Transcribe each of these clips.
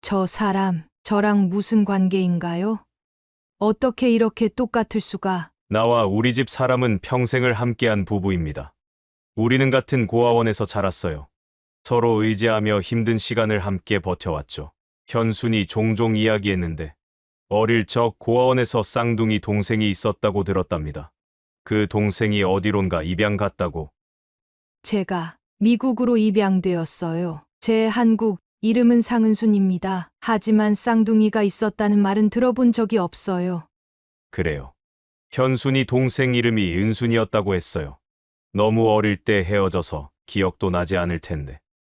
저 사람, 저랑 무슨 관계인가요? 어떻게 이렇게 똑같을 수가? 나와 우리 집 사람은 평생을 함께한 부부입니다. 우리는 같은 고아원에서 자랐어요. 서로 의지하며 힘든 시간을 함께 버텨왔죠. 현순이 종종 이야기했는데 어릴 적 고아원에서 쌍둥이 동생이 있었다고 들었답니다. 그 동생이 어디론가 입양 갔다고. 제가 미국으로 입양되었어요. 제 한국 이름은 상은순입니다. 하지만 쌍둥이가 있었다는 말은 들어본 적이 없어요. 그래요. 현순이 동생 이름이 은순이었다고 했어요. 너무 어릴 때 헤어져서 기억도 나지 않을 텐데.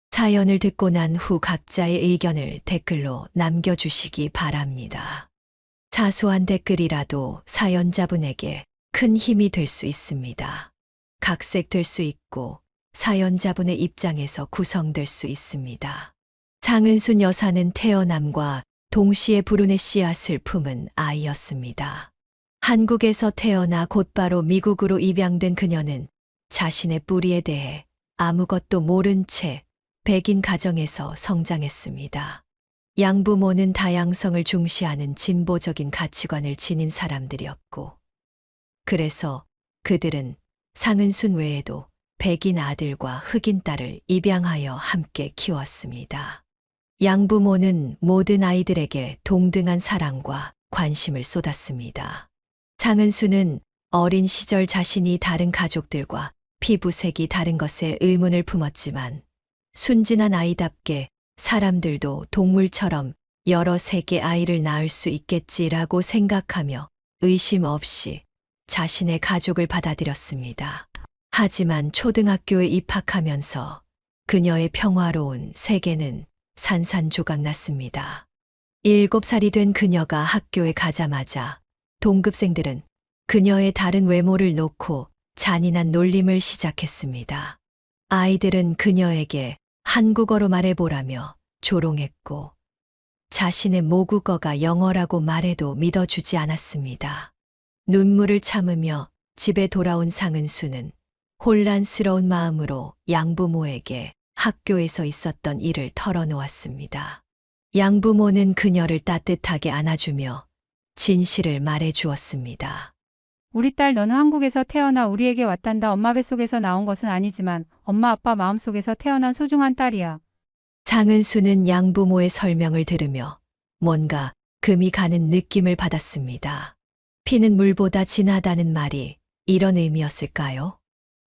사연을 듣고 난 후 각자의 의견을 댓글로 남겨주시기 바랍니다. 사소한 댓글이라도 사연자분에게 큰 힘이 될 수 있습니다. 각색될 수 있고 사연자분의 입장에서 구성될 수 있습니다. 상은순 여사는 태어남과 동시에 불운의 씨앗을 품은 아이였습니다. 한국에서 태어나 곧바로 미국으로 입양된 그녀는 자신의 뿌리에 대해 아무것도 모른 채 백인 가정에서 성장했습니다. 양부모는 다양성을 중시하는 진보적인 가치관을 지닌 사람들이었고, 그래서 그들은 상은순 외에도 백인 아들과 흑인 딸을 입양하여 함께 키웠습니다. 양부모는 모든 아이들에게 동등한 사랑과 관심을 쏟았습니다. 상은순은 어린 시절 자신이 다른 가족들과 피부색이 다른 것에 의문을 품었지만 순진한 아이답게 사람들도 동물처럼 여러 색의 아이를 낳을 수 있겠지라고 생각하며 의심 없이 자신의 가족을 받아들였습니다. 하지만 초등학교에 입학하면서 그녀의 평화로운 세계는 산산조각 났습니다. 7살이 된 그녀가 학교에 가자마자 동급생들은 그녀의 다른 외모를 놓고 잔인한 놀림을 시작했습니다. 아이들은 그녀에게 한국어로 말해보라며 조롱했고 자신의 모국어가 영어라고 말해도 믿어주지 않았습니다. 눈물을 참으며 집에 돌아온 상은수는 혼란스러운 마음으로 양부모에게 학교에서 있었던 일을 털어놓았습니다. 양부모는 그녀를 따뜻하게 안아주며 진실을 말해 주었습니다. 우리 딸 너는 한국에서 태어나 우리에게 왔단다. 엄마 뱃속에서 나온 것은 아니지만 엄마 아빠 마음속에서 태어난 소중한 딸이야. 상은수는 양부모의 설명을 들으며 뭔가 금이 가는 느낌을 받았습니다. 피는 물보다 진하다는 말이 이런 의미였을까요?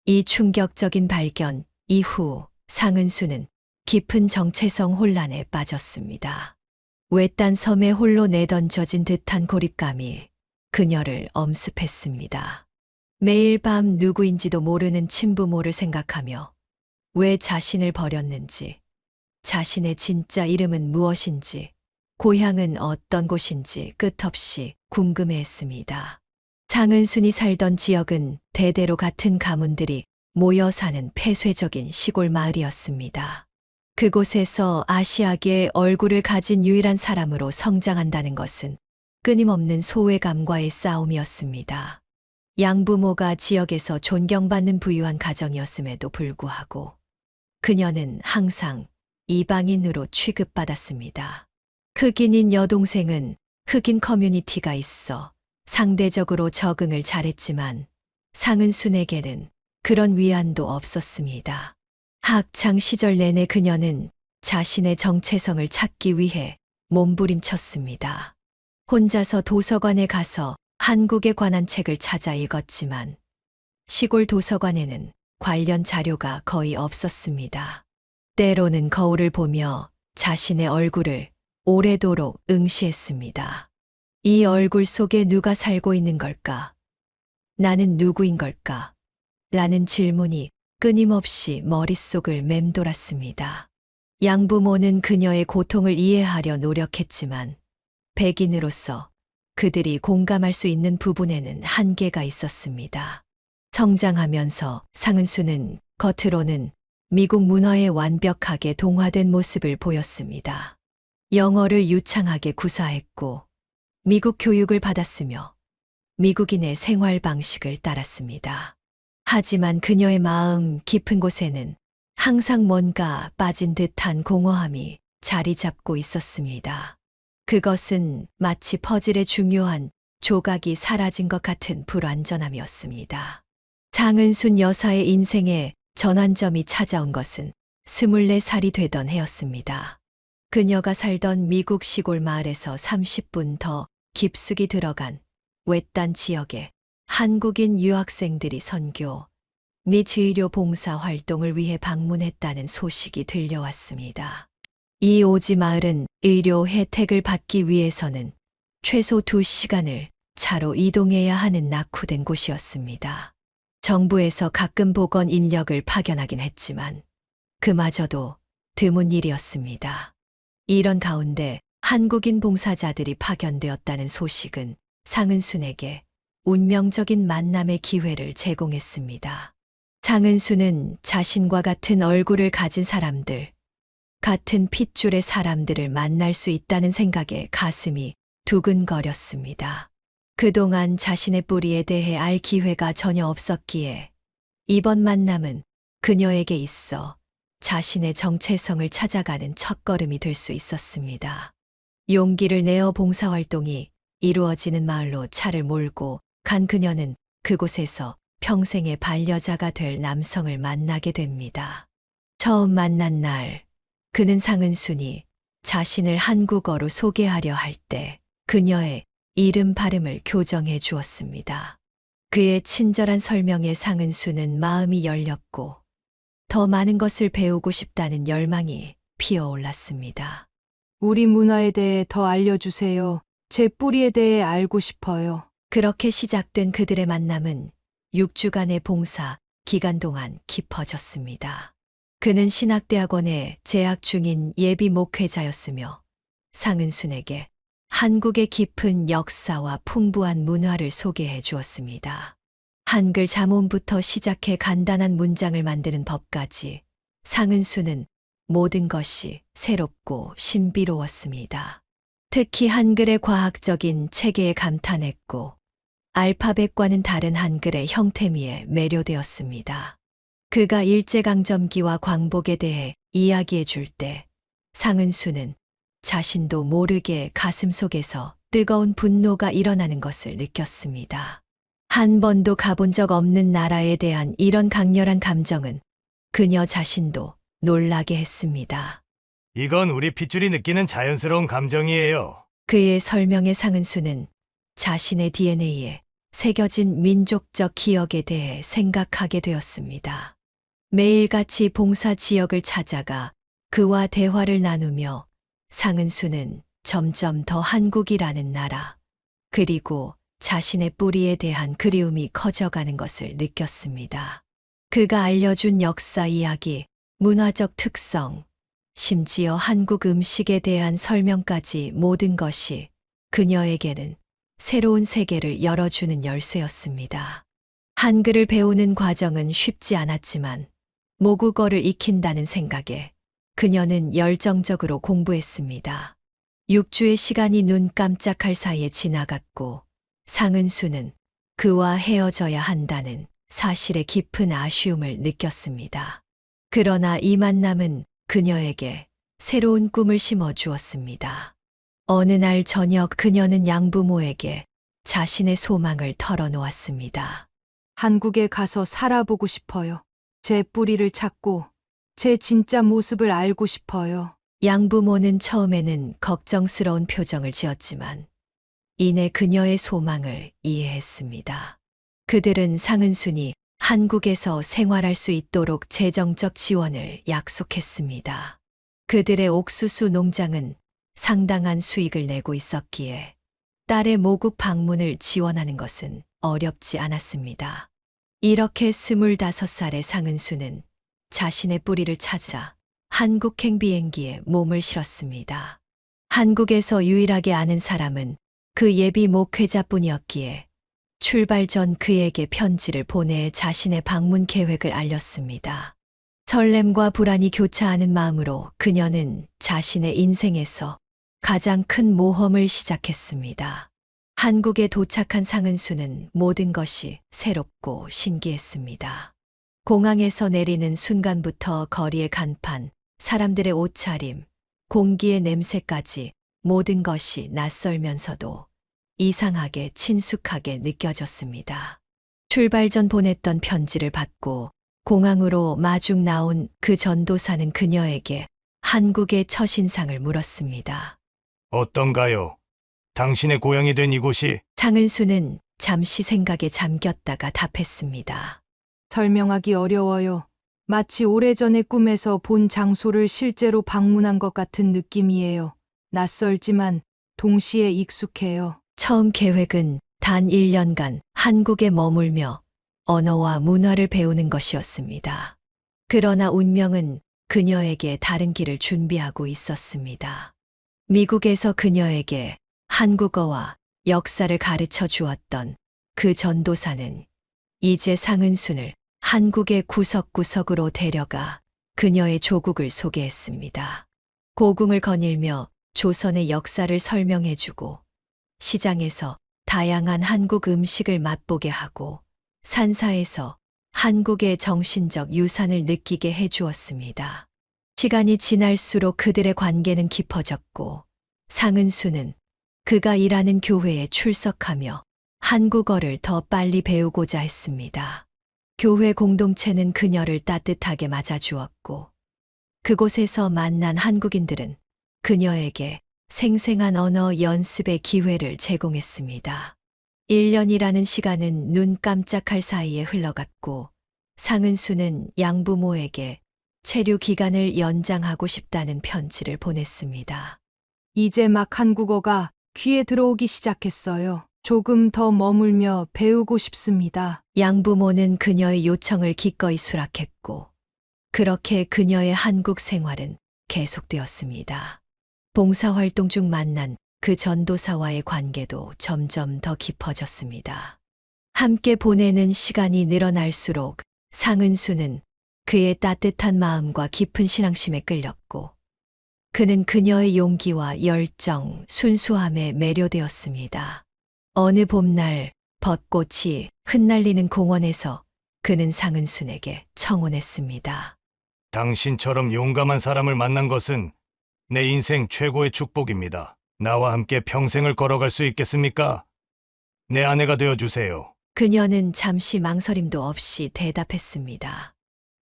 이 충격적인 발견 이후 상은수는 깊은 정체성 혼란에 빠졌습니다. 외딴 섬에 홀로 내던져진 듯한 고립감이 그녀를 엄습했습니다. 매일 밤 누구인지도 모르는 친부모를 생각하며 왜 자신을 버렸는지, 자신의 진짜 이름은 무엇인지, 고향은 어떤 곳인지 끝없이 궁금해했습니다. 상은순이 살던 지역은 대대로 같은 가문들이 모여 사는 폐쇄적인 시골 마을이었습니다. 그곳에서 아시아계의 얼굴을 가진 유일한 사람으로 성장한다는 것은 끊임없는 소외감과의 싸움이었습니다. 양부모가 지역에서 존경받는 부유한 가정이었음에도 불구하고 그녀는 항상 이방인으로 취급받았습니다. 흑인인 여동생은 흑인 커뮤니티가 있어 상대적으로 적응을 잘했지만 상은순에게는 그런 위안도 없었습니다. 학창 시절 내내 그녀는 자신의 정체성을 찾기 위해 몸부림쳤습니다. 혼자서 도서관에 가서 한국에 관한 책을 찾아 읽었지만 시골 도서관에는 관련 자료가 거의 없었습니다. 때로는 거울을 보며 자신의 얼굴을 오래도록 응시했습니다. 이 얼굴 속에 누가 살고 있는 걸까? 나는 누구인 걸까? 라는 질문이 끊임없이 머릿속을 맴돌았습니다. 양부모는 그녀의 고통을 이해하려 노력했지만 백인으로서 그들이 공감할 수 있는 부분에는 한계가 있었습니다. 성장하면서 상은수는 겉으로는 미국 문화에 완벽하게 동화된 모습을 보였습니다. 영어를 유창하게 구사했고 미국 교육을 받았으며 미국인의 생활 방식을 따랐습니다. 하지만 그녀의 마음 깊은 곳에는 항상 뭔가 빠진 듯한 공허함이 자리 잡고 있었습니다. 그것은 마치 퍼즐의 중요한 조각이 사라진 것 같은 불완전함이었습니다. 장은순 여사의 인생에 전환점이 찾아온 것은 24살이 되던 해였습니다. 그녀가 살던 미국 시골 마을에서 30분 더 깊숙이 들어간 외딴 지역에 한국인 유학생들이 선교 및 의료 봉사 활동을 위해 방문했다는 소식이 들려왔습니다. 이 오지 마을은 의료 혜택을 받기 위해서는 최소 2시간을 차로 이동해야 하는 낙후된 곳이었습니다. 정부에서 가끔 보건 인력을 파견하긴 했지만 그마저도 드문 일이었습니다. 이런 가운데 한국인 봉사자들이 파견되었다는 소식은 상은순에게 운명적인 만남의 기회를 제공했습니다. 상은순은 자신과 같은 얼굴을 가진 사람들, 같은 핏줄의 사람들을 만날 수 있다는 생각에 가슴이 두근거렸습니다. 그동안 자신의 뿌리에 대해 알 기회가 전혀 없었기에 이번 만남은 그녀에게 있어 자신의 정체성을 찾아가는 첫걸음이 될 수 있었습니다. 용기를 내어 봉사활동이 이루어지는 마을로 차를 몰고 간 그녀는 그곳에서 평생의 반려자가 될 남성을 만나게 됩니다. 처음 만난 날, 그는 상은순이 자신을 한국어로 소개하려 할 때 그녀의 이름 발음을 교정해 주었습니다. 그의 친절한 설명에 상은순은 마음이 열렸고 더 많은 것을 배우고 싶다는 열망이 피어올랐습니다. 우리 문화에 대해 더 알려주세요. 제 뿌리에 대해 알고 싶어요. 그렇게 시작된 그들의 만남은 6주간의 봉사 기간 동안 깊어졌습니다. 그는 신학대학원에 재학 중인 예비 목회자였으며 상은순에게 한국의 깊은 역사와 풍부한 문화를 소개해 주었습니다. 한글 자문부터 시작해 간단한 문장을 만드는 법까지 상은순은 모든 것이 새롭고 신비로웠습니다. 특히 한글의 과학적인 체계에 감탄했고 알파벳과는 다른 한글의 형태미에 매료되었습니다. 그가 일제강점기와 광복에 대해 이야기해 줄 때 상은순은 자신도 모르게 가슴속에서 뜨거운 분노가 일어나는 것을 느꼈습니다. 한 번도 가본 적 없는 나라에 대한 이런 강렬한 감정은 그녀 자신도 놀라게 했습니다. 이건 우리 핏줄이 느끼는 자연스러운 감정이에요. 그의 설명에 상은수는 자신의 DNA에 새겨진 민족적 기억에 대해 생각하게 되었습니다. 매일같이 봉사 지역을 찾아가 그와 대화를 나누며 상은수는 점점 더 한국이라는 나라, 그리고 자신의 뿌리에 대한 그리움이 커져가는 것을 느꼈습니다. 그가 알려준 역사 이야기, 문화적 특성, 심지어 한국 음식에 대한 설명까지 모든 것이 그녀에게는 새로운 세계를 열어주는 열쇠였습니다. 한글을 배우는 과정은 쉽지 않았지만 모국어를 익힌다는 생각에 그녀는 열정적으로 공부했습니다. 6주의 시간이 눈 깜짝할 사이에 지나갔고 상은수는 그와 헤어져야 한다는 사실에 깊은 아쉬움을 느꼈습니다. 그러나 이 만남은 그녀에게 새로운 꿈을 심어 주었습니다. 어느 날 저녁 그녀는 양부모에게 자신의 소망을 털어놓았습니다. 한국에 가서 살아보고 싶어요. 제 뿌리를 찾고 제 진짜 모습을 알고 싶어요. 양부모는 처음에는 걱정스러운 표정을 지었지만 이내 그녀의 소망을 이해했습니다. 그들은 상은순이 한국에서 생활할 수 있도록 재정적 지원을 약속했습니다. 그들의 옥수수 농장은 상당한 수익을 내고 있었기에 딸의 모국 방문을 지원하는 것은 어렵지 않았습니다. 이렇게 25살의 상은수는 자신의 뿌리를 찾아 한국행 비행기에 몸을 실었습니다. 한국에서 유일하게 아는 사람은 그 예비 목회자뿐이었기에 출발 전 그에게 편지를 보내 자신의 방문 계획을 알렸습니다. 설렘과 불안이 교차하는 마음으로 그녀는 자신의 인생에서 가장 큰 모험을 시작했습니다. 한국에 도착한 상은수는 모든 것이 새롭고 신기했습니다. 공항에서 내리는 순간부터 거리의 간판, 사람들의 옷차림, 공기의 냄새까지 모든 것이 낯설면서도 이상하게 친숙하게 느껴졌습니다. 출발 전 보냈던 편지를 받고 공항으로 마중 나온 그 전도사는 그녀에게 한국의 첫인상을 물었습니다. 어떤가요? 당신의 고향이 된 이곳이 상은수는 잠시 생각에 잠겼다가 답했습니다. 설명하기 어려워요. 마치 오래전의 꿈에서 본 장소를 실제로 방문한 것 같은 느낌이에요. 낯설지만 동시에 익숙해요. 처음 계획은 단 1년간 한국에 머물며 언어와 문화를 배우는 것이었습니다. 그러나 운명은 그녀에게 다른 길을 준비하고 있었습니다. 미국에서 그녀에게 한국어와 역사를 가르쳐 주었던 그 전도사는 이제 상은순을 한국의 구석구석으로 데려가 그녀의 조국을 소개했습니다. 고궁을 거닐며 조선의 역사를 설명해주고 시장에서 다양한 한국 음식을 맛보게 하고 산사에서 한국의 정신적 유산을 느끼게 해주었습니다. 시간이 지날수록 그들의 관계는 깊어졌고 상은수는 그가 일하는 교회에 출석하며 한국어를 더 빨리 배우고자 했습니다. 교회 공동체는 그녀를 따뜻하게 맞아주었고 그곳에서 만난 한국인들은 그녀에게 생생한 언어 연습의 기회를 제공했습니다. 1년이라는 시간은 눈 깜짝할 사이에 흘러갔고 상은수는 양부모에게 체류 기간을 연장하고 싶다는 편지를 보냈습니다. 이제 막 한국어가 귀에 들어오기 시작했어요. 조금 더 머물며 배우고 싶습니다. 양부모는 그녀의 요청을 기꺼이 수락했고 그렇게 그녀의 한국 생활은 계속되었습니다. 봉사활동 중 만난 그 전도사와의 관계도 점점 더 깊어졌습니다. 함께 보내는 시간이 늘어날수록 상은수는 그의 따뜻한 마음과 깊은 신앙심에 끌렸고 그는 그녀의 용기와 열정, 순수함에 매료되었습니다. 어느 봄날 벚꽃이 흩날리는 공원에서 그는 상은순에게 청혼했습니다. 당신처럼 용감한 사람을 만난 것은 내 인생 최고의 축복입니다. 나와 함께 평생을 걸어갈 수 있겠습니까? 내 아내가 되어주세요. 그녀는 잠시 망설임도 없이 대답했습니다.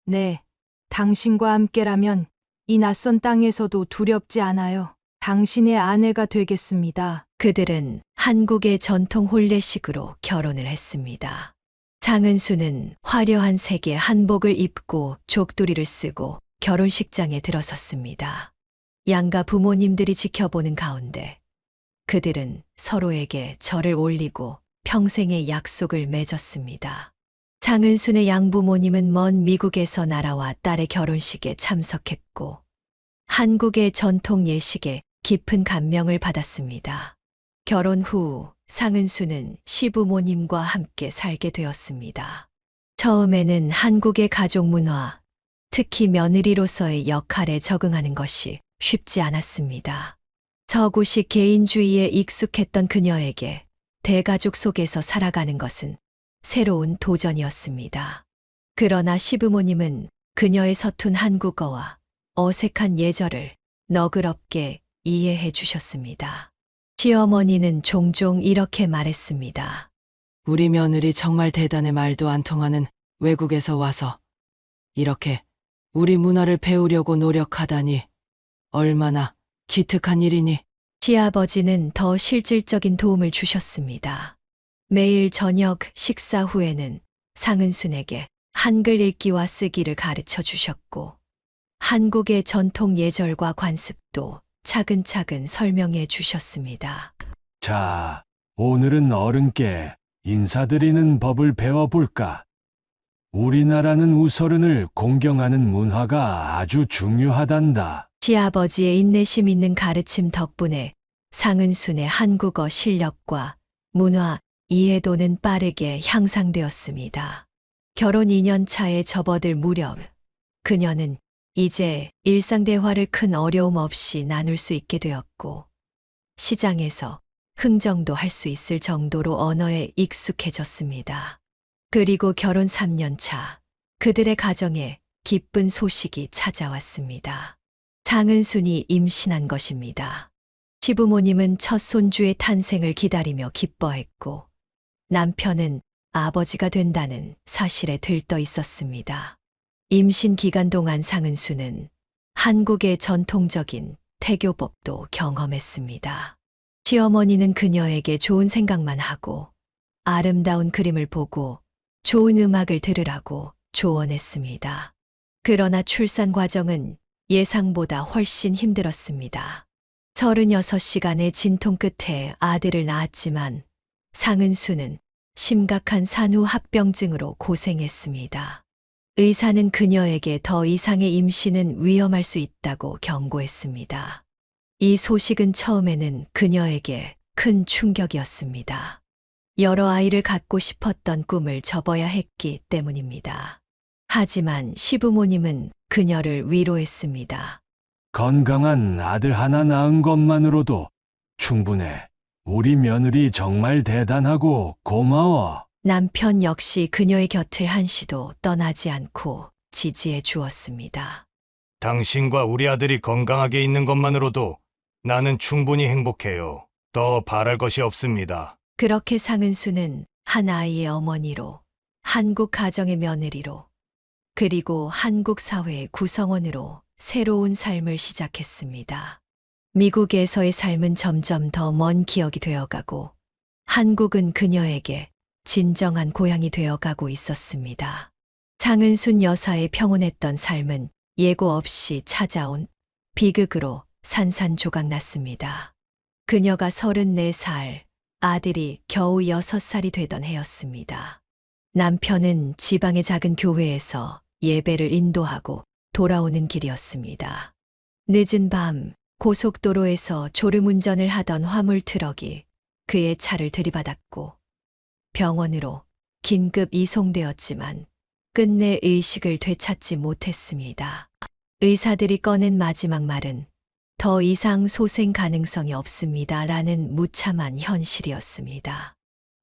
네, 당신과 함께라면 이 낯선 땅에서도 두렵지 않아요. 당신의 아내가 되겠습니다. 그들은 한국의 전통 혼례식으로 결혼을 했습니다. 상은수는 화려한 색의 한복을 입고 족두리를 쓰고 결혼식장에 들어섰습니다. 양가 부모님들이 지켜보는 가운데 그들은 서로에게 절을 올리고 평생의 약속을 맺었습니다. 상은순의 양부모님은 먼 미국에서 날아와 딸의 결혼식에 참석했고 한국의 전통 예식에 깊은 감명을 받았습니다. 결혼 후 상은수는 시부모님과 함께 살게 되었습니다. 처음에는 한국의 가족 문화, 특히 며느리로서의 역할에 적응하는 것이 쉽지 않았습니다. 서구식 개인주의에 익숙했던 그녀에게 대가족 속에서 살아가는 것은 새로운 도전이었습니다. 그러나 시부모님은 그녀의 서툰 한국어와 어색한 예절을 너그럽게 이해해 주셨습니다. 시어머니는 종종 이렇게 말했습니다. 우리 며느리 정말 대단해. 말도 안 통하는 외국에서 와서 이렇게 우리 문화를 배우려고 노력하다니 얼마나 기특한 일이니. 시아버지는 더 실질적인 도움을 주셨습니다. 매일 저녁 식사 후에는 상은순에게 한글 읽기와 쓰기를 가르쳐 주셨고 한국의 전통 예절과 관습도 차근차근 설명해 주셨습니다. 자, 오늘은 어른께 인사드리는 법을 배워볼까? 우리나라는 우서른을 공경하는 문화가 아주 중요하단다. 시아버지의 인내심 있는 가르침 덕분에 상은순의 한국어 실력과 문화 이해도는 빠르게 향상되었습니다. 결혼 2년 차에 접어들 무렵 그녀는 이제 일상 대화를 큰 어려움 없이 나눌 수 있게 되었고 시장에서 흥정도 할 수 있을 정도로 언어에 익숙해졌습니다. 그리고 결혼 3년 차 그들의 가정에 기쁜 소식이 찾아왔습니다. 상은순이 임신한 것입니다. 시부모님은 첫 손주의 탄생을 기다리며 기뻐했고 남편은 아버지가 된다는 사실에 들떠 있었습니다. 임신 기간 동안 상은수는 한국의 전통적인 태교법도 경험했습니다. 시어머니는 그녀에게 좋은 생각만 하고 아름다운 그림을 보고 좋은 음악을 들으라고 조언했습니다. 그러나 출산 과정은 예상보다 훨씬 힘들었습니다. 36시간의 진통 끝에 아들을 낳았지만 상은수는 심각한 산후합병증으로 고생했습니다. 의사는 그녀에게 더 이상의 임신은 위험할 수 있다고 경고했습니다. 이 소식은 처음에는 그녀에게 큰 충격이었습니다. 여러 아이를 갖고 싶었던 꿈을 접어야 했기 때문입니다. 하지만 시부모님은 그녀를 위로했습니다. 건강한 아들 하나 낳은 것만으로도 충분해. 우리 며느리 정말 대단하고 고마워. 남편 역시 그녀의 곁을 한시도 떠나지 않고 지지해 주었습니다. 당신과 우리 아들이 건강하게 있는 것만으로도 나는 충분히 행복해요. 더 바랄 것이 없습니다. 그렇게 상은수는 한 아이의 어머니로, 한국 가정의 며느리로, 그리고 한국 사회의 구성원으로 새로운 삶을 시작했습니다. 미국에서의 삶은 점점 더 먼 기억이 되어가고 한국은 그녀에게 진정한 고향이 되어가고 있었습니다. 상은순 여사의 평온했던 삶은 예고 없이 찾아온 비극으로 산산조각났습니다. 그녀가 34살, 아들이 겨우 6살이 되던 해였습니다. 남편은 지방의 작은 교회에서 예배를 인도하고 돌아오는 길이었습니다. 늦은 밤 고속도로에서 졸음운전을 하던 화물 트럭이 그의 차를 들이받았고 병원으로 긴급 이송되었지만 끝내 의식을 되찾지 못했습니다. 의사들이 꺼낸 마지막 말은 더 이상 소생 가능성이 없습니다라는 무참한 현실이었습니다.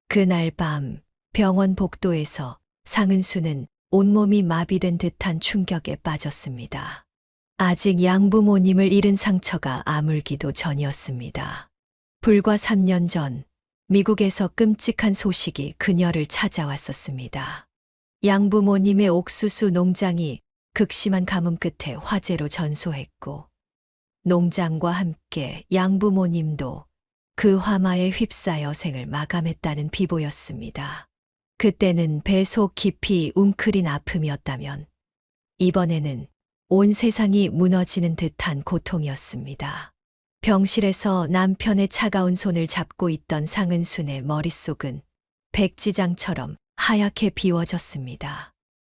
그날 밤 병원 복도에서 상은수는 온몸이 마비된 듯한 충격에 빠졌습니다. 아직 양부모님을 잃은 상처가 아물기도 전이었습니다. 불과 3년 전 미국에서 끔찍한 소식이 그녀를 찾아왔었습니다. 양부모님의 옥수수 농장이 극심한 가뭄 끝에 화재로 전소했고 농장과 함께 양부모님도 그 화마에 휩싸여 생을 마감했다는 비보였습니다. 그때는 배 속 깊이 웅크린 아픔이었다면 이번에는 온 세상이 무너지는 듯한 고통이었습니다. 병실에서 남편의 차가운 손을 잡고 있던 상은순의 머릿속은 백지장처럼 하얗게 비워졌습니다.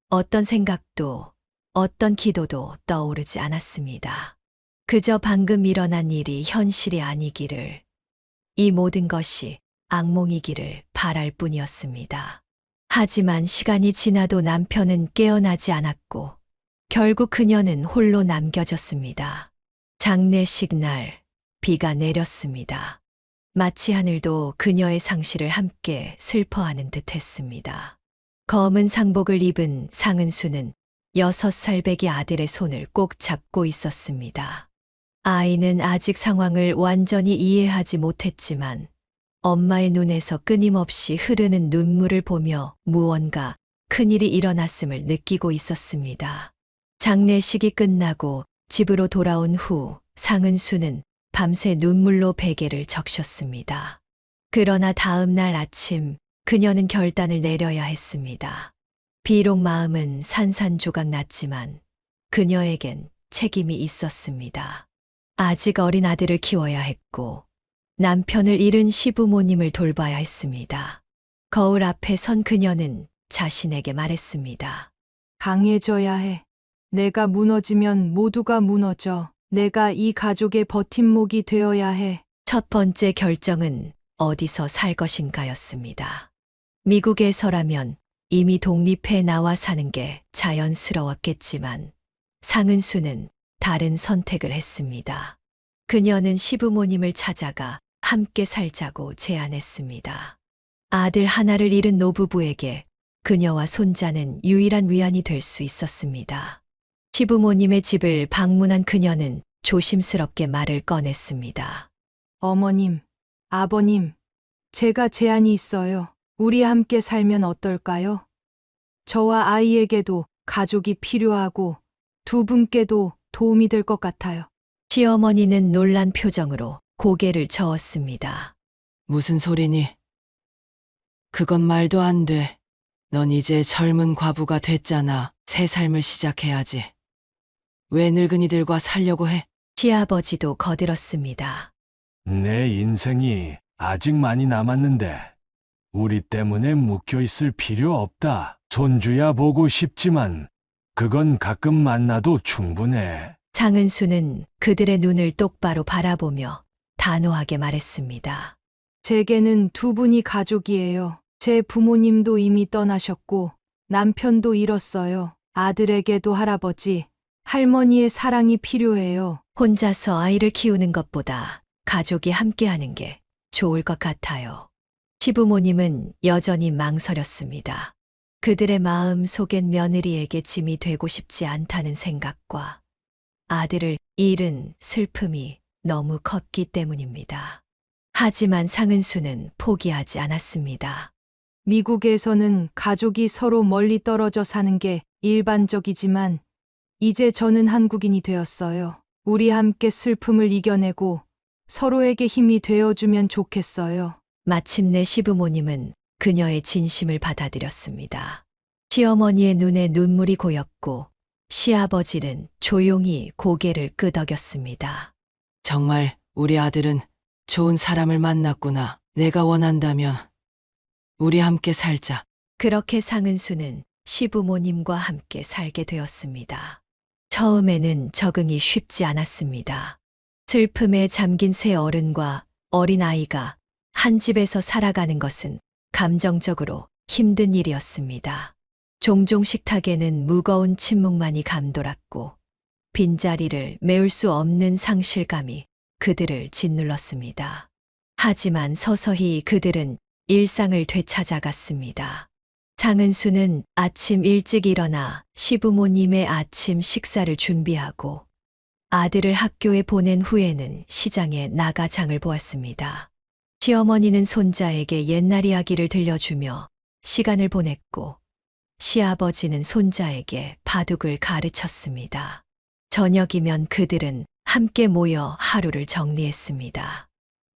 어떤 생각도, 어떤 기도도 떠오르지 않았습니다. 그저 방금 일어난 일이 현실이 아니기를, 이 모든 것이 악몽이기를 바랄 뿐이었습니다. 하지만 시간이 지나도 남편은 깨어나지 않았고 결국 그녀는 홀로 남겨졌습니다. 장례식 날 비가 내렸습니다. 마치 하늘도 그녀의 상실을 함께 슬퍼하는 듯했습니다. 검은 상복을 입은 상은수는 6살 배기 아들의 손을 꼭 잡고 있었습니다. 아이는 아직 상황을 완전히 이해하지 못했지만 엄마의 눈에서 끊임없이 흐르는 눈물을 보며 무언가 큰일이 일어났음을 느끼고 있었습니다. 장례식이 끝나고 집으로 돌아온 후 상은수는 밤새 눈물로 베개를 적셨습니다. 그러나 다음 날 아침 그녀는 결단을 내려야 했습니다. 비록 마음은 산산조각 났지만 그녀에겐 책임이 있었습니다. 아직 어린 아들을 키워야 했고 남편을 잃은 시부모님을 돌봐야 했습니다. 거울 앞에 선 그녀는 자신에게 말했습니다. 강해져야 해. 내가 무너지면 모두가 무너져. 내가 이 가족의 버팀목이 되어야 해. 첫 번째 결정은 어디서 살 것인가였습니다. 미국에서라면 이미 독립해 나와 사는 게 자연스러웠겠지만 상은수는 다른 선택을 했습니다. 그녀는 시부모님을 찾아가 함께 살자고 제안했습니다. 아들 하나를 잃은 노부부에게 그녀와 손자는 유일한 위안이 될 수 있었습니다. 시부모님의 집을 방문한 그녀는 조심스럽게 말을 꺼냈습니다. 어머님, 아버님, 제가 제안이 있어요. 우리 함께 살면 어떨까요? 저와 아이에게도 가족이 필요하고 두 분께도 도움이 될 것 같아요. 시어머니는 놀란 표정으로 고개를 저었습니다. 무슨 소리니? 그건 말도 안 돼. 넌 이제 젊은 과부가 됐잖아. 새 삶을 시작해야지. 왜 늙은이들과 살려고 해? 시아버지도 거들었습니다. 내 인생이 아직 많이 남았는데 우리 때문에 묶여 있을 필요 없다. 손주야 보고 싶지만 그건 가끔 만나도 충분해. 상은수는 그들의 눈을 똑바로 바라보며 단호하게 말했습니다. 제게는 두 분이 가족이에요. 제 부모님도 이미 떠나셨고 남편도 잃었어요. 아들에게도 할아버지, 할머니의 사랑이 필요해요. 혼자서 아이를 키우는 것보다 가족이 함께하는 게 좋을 것 같아요. 시부모님은 여전히 망설였습니다. 그들의 마음 속엔 며느리에게 짐이 되고 싶지 않다는 생각과 아들을 잃은 슬픔이 너무 컸기 때문입니다. 하지만 상은수는 포기하지 않았습니다. 미국에서는 가족이 서로 멀리 떨어져 사는 게 일반적이지만 이제 저는 한국인이 되었어요. 우리 함께 슬픔을 이겨내고 서로에게 힘이 되어주면 좋겠어요. 마침내 시부모님은 그녀의 진심을 받아들였습니다. 시어머니의 눈에 눈물이 고였고 시아버지는 조용히 고개를 끄덕였습니다. 정말 우리 아들은 좋은 사람을 만났구나. 내가 원한다면 우리 함께 살자. 그렇게 상은수는 시부모님과 함께 살게 되었습니다. 처음에는 적응이 쉽지 않았습니다. 슬픔에 잠긴 세 어른과 어린 아이가 한 집에서 살아가는 것은 감정적으로 힘든 일이었습니다. 종종 식탁에는 무거운 침묵만이 감돌았고 빈자리를 메울 수 없는 상실감이 그들을 짓눌렀습니다. 하지만 서서히 그들은 일상을 되찾아갔습니다. 상은수는 아침 일찍 일어나 시부모님의 아침 식사를 준비하고 아들을 학교에 보낸 후에는 시장에 나가 장을 보았습니다. 시어머니는 손자에게 옛날 이야기를 들려주며 시간을 보냈고 시아버지는 손자에게 바둑을 가르쳤습니다. 저녁이면 그들은 함께 모여 하루를 정리했습니다.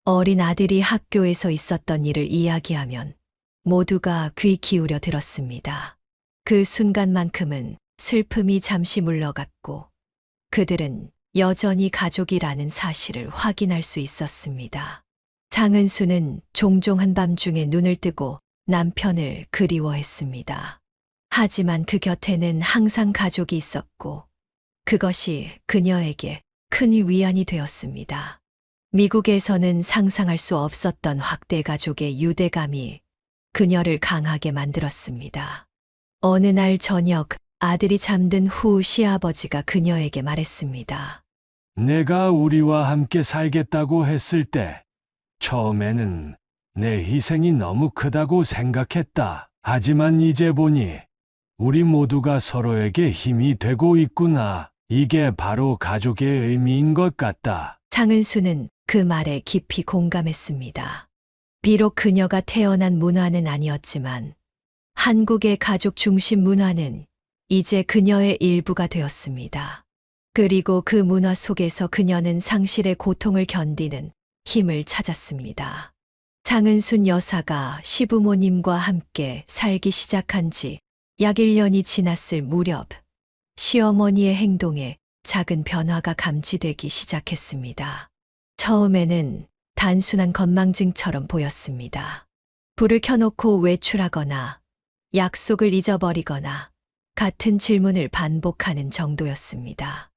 어린 아들이 학교에서 있었던 일을 이야기하면 모두가 귀 기울여 들었습니다. 그 순간만큼은 슬픔이 잠시 물러갔고 그들은 여전히 가족이라는 사실을 확인할 수 있었습니다. 상은수는 종종 한밤중에 눈을 뜨고 남편을 그리워했습니다. 하지만 그 곁에는 항상 가족이 있었고 그것이 그녀에게 큰 위안이 되었습니다. 미국에서는 상상할 수 없었던 확대 가족의 유대감이 그녀를 강하게 만들었습니다. 어느 날 저녁 아들이 잠든 후 시아버지가 그녀에게 말했습니다. 내가 우리와 함께 살겠다고 했을 때 처음에는 내 희생이 너무 크다고 생각했다. 하지만 이제 보니 우리 모두가 서로에게 힘이 되고 있구나. 이게 바로 가족의 의미인 것 같다. 상은수는 그 말에 깊이 공감했습니다. 비록 그녀가 태어난 문화는 아니었지만 한국의 가족 중심 문화는 이제 그녀의 일부가 되었습니다. 그리고 그 문화 속에서 그녀는 상실의 고통을 견디는 힘을 찾았습니다. 상은순 여사가 시부모님과 함께 살기 시작한 지 약 1년이 지났을 무렵 시어머니의 행동에 작은 변화가 감지되기 시작했습니다. 처음에는 단순한 건망증처럼 보였습니다. 불을 켜놓고 외출하거나 약속을 잊어버리거나 같은 질문을 반복하는 정도였습니다.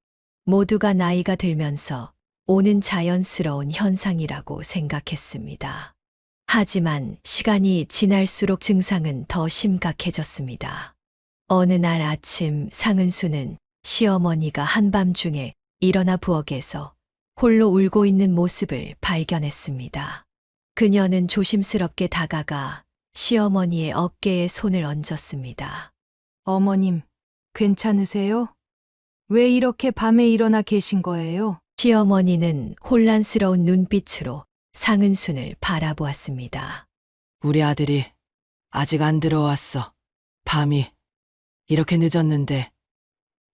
모두가 나이가 들면서 오는 자연스러운 현상이라고 생각했습니다. 하지만 시간이 지날수록 증상은 더 심각해졌습니다. 어느 날 아침 상은수는 시어머니가 한밤중에 일어나 부엌에서 홀로 울고 있는 모습을 발견했습니다. 그녀는 조심스럽게 다가가 시어머니의 어깨에 손을 얹었습니다. 어머님, 괜찮으세요? 왜 이렇게 밤에 일어나 계신 거예요? 시어머니는 혼란스러운 눈빛으로 상은순을 바라보았습니다. 우리 아들이 아직 안 들어왔어. 밤이 이렇게 늦었는데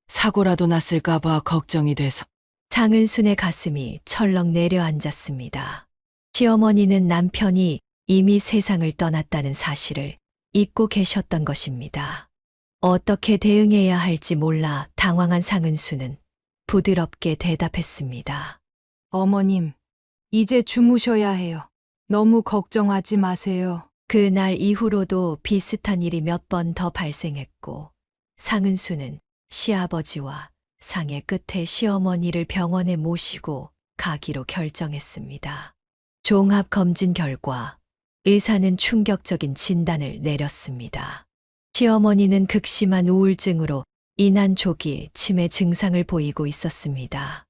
사고라도 났을까봐 걱정이 돼서. 상은순의 가슴이 철렁 내려앉았습니다. 시어머니는 남편이 이미 세상을 떠났다는 사실을 잊고 계셨던 것입니다. 어떻게 대응해야 할지 몰라 당황한 상은수는 부드럽게 대답했습니다. 어머님, 이제 주무셔야 해요. 너무 걱정하지 마세요. 그날 이후로도 비슷한 일이 몇 번 더 발생했고, 상은수는 시아버지와 상의 끝에 시어머니를 병원에 모시고 가기로 결정했습니다. 종합검진 결과 의사는 충격적인 진단을 내렸습니다. 시어머니는 극심한 우울증으로 인한 조기 치매 증상을 보이고 있었습니다.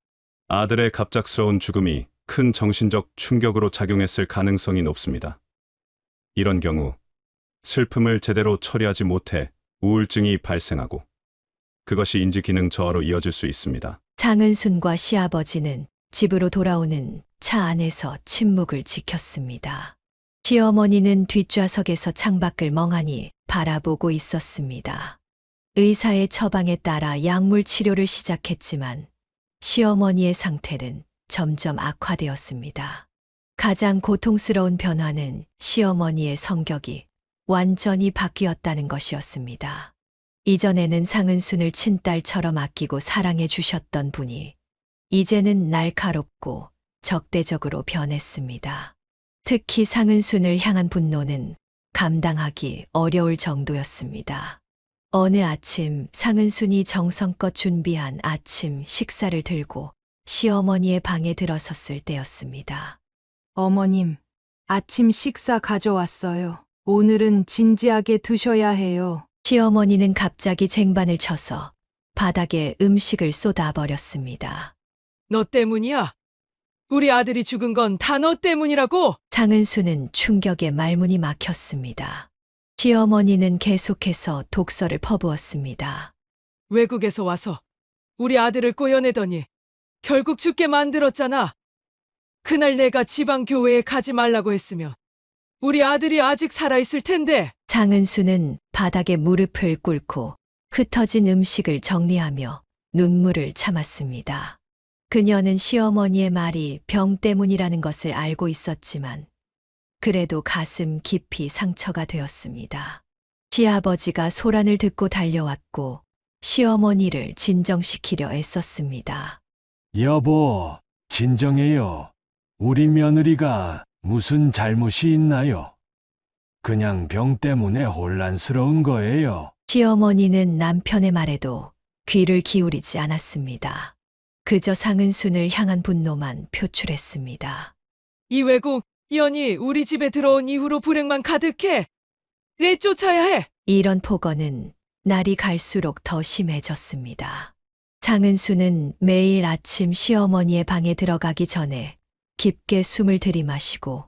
아들의 갑작스러운 죽음이 큰 정신적 충격으로 작용했을 가능성이 높습니다. 이런 경우 슬픔을 제대로 처리하지 못해 우울증이 발생하고 그것이 인지기능 저하로 이어질 수 있습니다. 상은순과 시아버지는 집으로 돌아오는 차 안에서 침묵을 지켰습니다. 시어머니는 뒷좌석에서 창밖을 멍하니 바라보고 있었습니다. 의사의 처방에 따라 약물 치료를 시작했지만 시어머니의 상태는 점점 악화되었습니다. 가장 고통스러운 변화는 시어머니의 성격이 완전히 바뀌었다는 것이었습니다. 이전에는 상은순을 친딸처럼 아끼고 사랑해 주셨던 분이 이제는 날카롭고 적대적으로 변했습니다. 특히 상은순을 향한 분노는 감당하기 어려울 정도였습니다. 어느 아침 상은순이 정성껏 준비한 아침 식사를 들고 시어머니의 방에 들어섰을 때였습니다. 어머님, 아침 식사 가져왔어요. 오늘은 진지하게 드셔야 해요. 시어머니는 갑자기 쟁반을 쳐서 바닥에 음식을 쏟아버렸습니다. 너 때문이야? 우리 아들이 죽은 건 다 너 때문이라고? 상은수는 충격에 말문이 막혔습니다. 시어머니는 계속해서 독서를 퍼부었습니다. 외국에서 와서 우리 아들을 꼬여내더니 결국 죽게 만들었잖아. 그날 내가 지방 교회에 가지 말라고 했으면 우리 아들이 아직 살아있을 텐데. 상은수는 바닥에 무릎을 꿇고 흩어진 음식을 정리하며 눈물을 참았습니다. 그녀는 시어머니의 말이 병 때문이라는 것을 알고 있었지만 그래도 가슴 깊이 상처가 되었습니다. 시아버지가 소란을 듣고 달려왔고 시어머니를 진정시키려 애썼습니다. 여보, 진정해요. 우리 며느리가 무슨 잘못이 있나요? 그냥 병 때문에 혼란스러운 거예요. 시어머니는 남편의 말에도 귀를 기울이지 않았습니다. 그저 상은순을 향한 분노만 표출했습니다. 이 외국 연이 우리 집에 들어온 이후로 불행만 가득해. 내쫓아야 해. 이런 폭언은 날이 갈수록 더 심해졌습니다. 상은수는 매일 아침 시어머니의 방에 들어가기 전에 깊게 숨을 들이마시고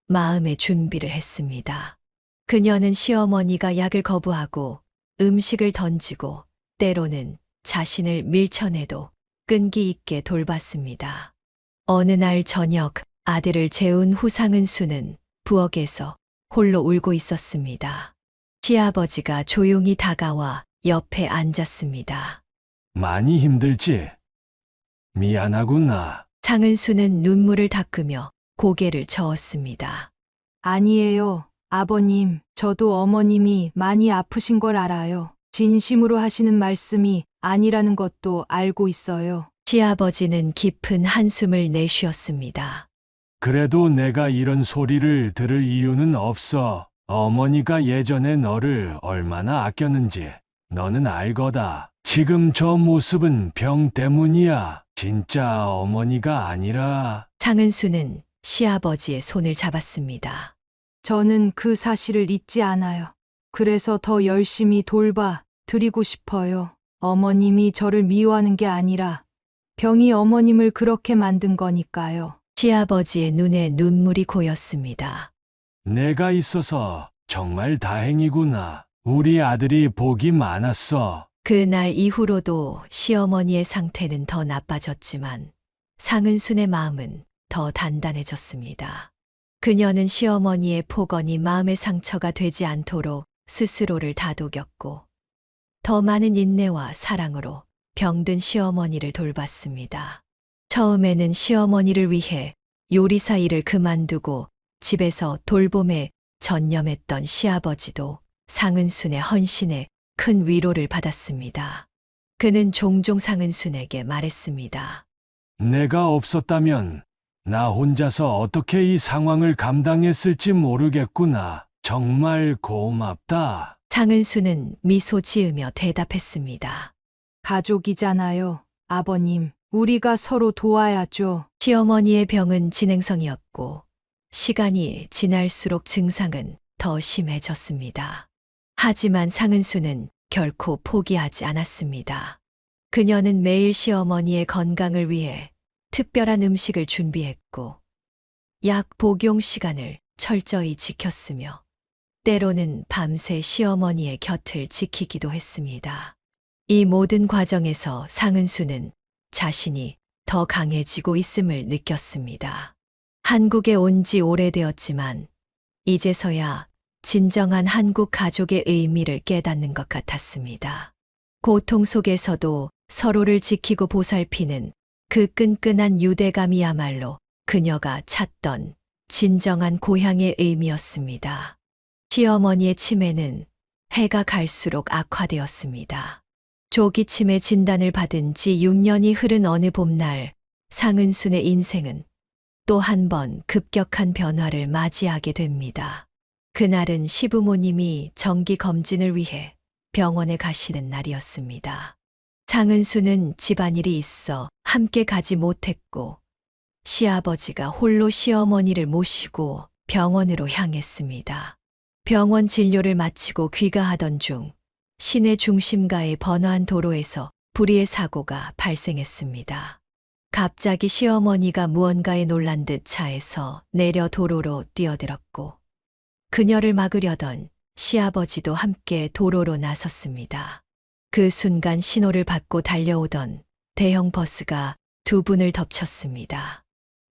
마음의 준비를 했습니다. 그녀는 시어머니가 약을 거부하고 음식을 던지고 때로는 자신을 밀쳐내도 끈기 있게 돌봤습니다. 어느 날 저녁 아들을 재운 후 상은수는 부엌에서 홀로 울고 있었습니다. 시아버지가 조용히 다가와 옆에 앉았습니다. 많이 힘들지? 미안하구나. 상은수는 눈물을 닦으며 고개를 저었습니다. 아니에요, 아버님. 저도 어머님이 많이 아프신 걸 알아요. 진심으로 하시는 말씀이 아니라는 것도 알고 있어요. 시아버지는 깊은 한숨을 내쉬었습니다. 그래도 내가 이런 소리를 들을 이유는 없어. 어머니가 예전에 너를 얼마나 아꼈는지 너는 알거다. 지금 저 모습은 병 때문이야. 진짜 어머니가 아니라. 상은수는 시아버지의 손을 잡았습니다. 저는 그 사실을 잊지 않아요. 그래서 더 열심히 돌봐 드리고 싶어요. 어머님이 저를 미워하는 게 아니라 병이 어머님을 그렇게 만든 거니까요. 시아버지의 눈에 눈물이 고였습니다. 내가 있어서 정말 다행이구나. 우리 아들이 복이 많았어. 그날 이후로도 시어머니의 상태는 더 나빠졌지만 상은순의 마음은 더 단단해졌습니다. 그녀는 시어머니의 폭언이 마음의 상처가 되지 않도록 스스로를 다독였고 더 많은 인내와 사랑으로 병든 시어머니를 돌봤습니다. 처음에는 시어머니를 위해 요리사 일을 그만두고 집에서 돌봄에 전념했던 시아버지도 상은순의 헌신에 큰 위로를 받았습니다. 그는 종종 상은순에게 말했습니다. 내가 없었다면 나 혼자서 어떻게 이 상황을 감당했을지 모르겠구나. 정말 고맙다. 상은순은 미소 지으며 대답했습니다. 가족이잖아요, 아버님. 우리가 서로 도와야죠. 시어머니의 병은 진행성이었고 시간이 지날수록 증상은 더 심해졌습니다. 하지만 상은수는 결코 포기하지 않았습니다. 그녀는 매일 시어머니의 건강을 위해 특별한 음식을 준비했고 약 복용 시간을 철저히 지켰으며 때로는 밤새 시어머니의 곁을 지키기도 했습니다. 이 모든 과정에서 상은수는 자신이 더 강해지고 있음을 느꼈습니다. 한국에 온 지 오래되었지만 이제서야 진정한 한국 가족의 의미를 깨닫는 것 같았습니다. 고통 속에서도 서로를 지키고 보살피는 그 끈끈한 유대감이야말로 그녀가 찾던 진정한 고향의 의미였습니다. 시어머니의 치매는 해가 갈수록 악화되었습니다. 조기 치매 진단을 받은 지 6년이 흐른 어느 봄날 상은순의 인생은 또 한 번 급격한 변화를 맞이하게 됩니다. 그날은 시부모님이 정기 검진을 위해 병원에 가시는 날이었습니다. 상은수는 집안일이 있어 함께 가지 못했고 시아버지가 홀로 시어머니를 모시고 병원으로 향했습니다. 병원 진료를 마치고 귀가하던 중 시내 중심가의 번화한 도로에서 불의의 사고가 발생했습니다. 갑자기 시어머니가 무언가에 놀란 듯 차에서 내려 도로로 뛰어들었고 그녀를 막으려던 시아버지도 함께 도로로 나섰습니다. 그 순간 신호를 받고 달려오던 대형 버스가 두 분을 덮쳤습니다.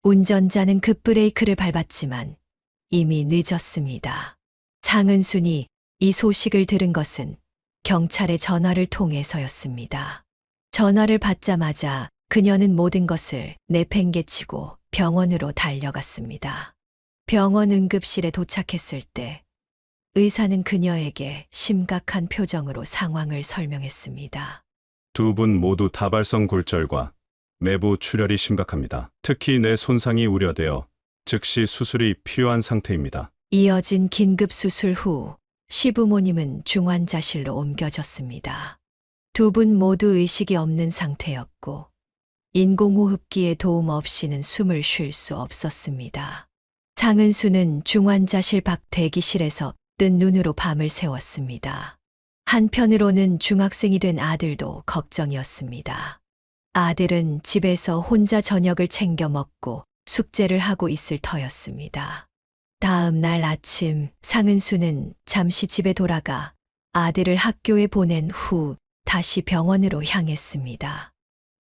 운전자는 급브레이크를 밟았지만 이미 늦었습니다. 상은순이 이 소식을 들은 것은 경찰의 전화를 통해서였습니다. 전화를 받자마자 그녀는 모든 것을 내팽개치고 병원으로 달려갔습니다. 병원 응급실에 도착했을 때 의사는 그녀에게 심각한 표정으로 상황을 설명했습니다. 두 분 모두 다발성 골절과 내부 출혈이 심각합니다. 특히 뇌 손상이 우려되어 즉시 수술이 필요한 상태입니다. 이어진 긴급 수술 후 시부모님은 중환자실로 옮겨졌습니다. 두 분 모두 의식이 없는 상태였고 인공호흡기의 도움 없이는 숨을 쉴 수 없었습니다. 상은수는 중환자실 밖 대기실에서 뜬 눈으로 밤을 새웠습니다. 한편으로는 중학생이 된 아들도 걱정이었습니다. 아들은 집에서 혼자 저녁을 챙겨 먹고 숙제를 하고 있을 터였습니다. 다음 날 아침 상은수는 잠시 집에 돌아가 아들을 학교에 보낸 후 다시 병원으로 향했습니다.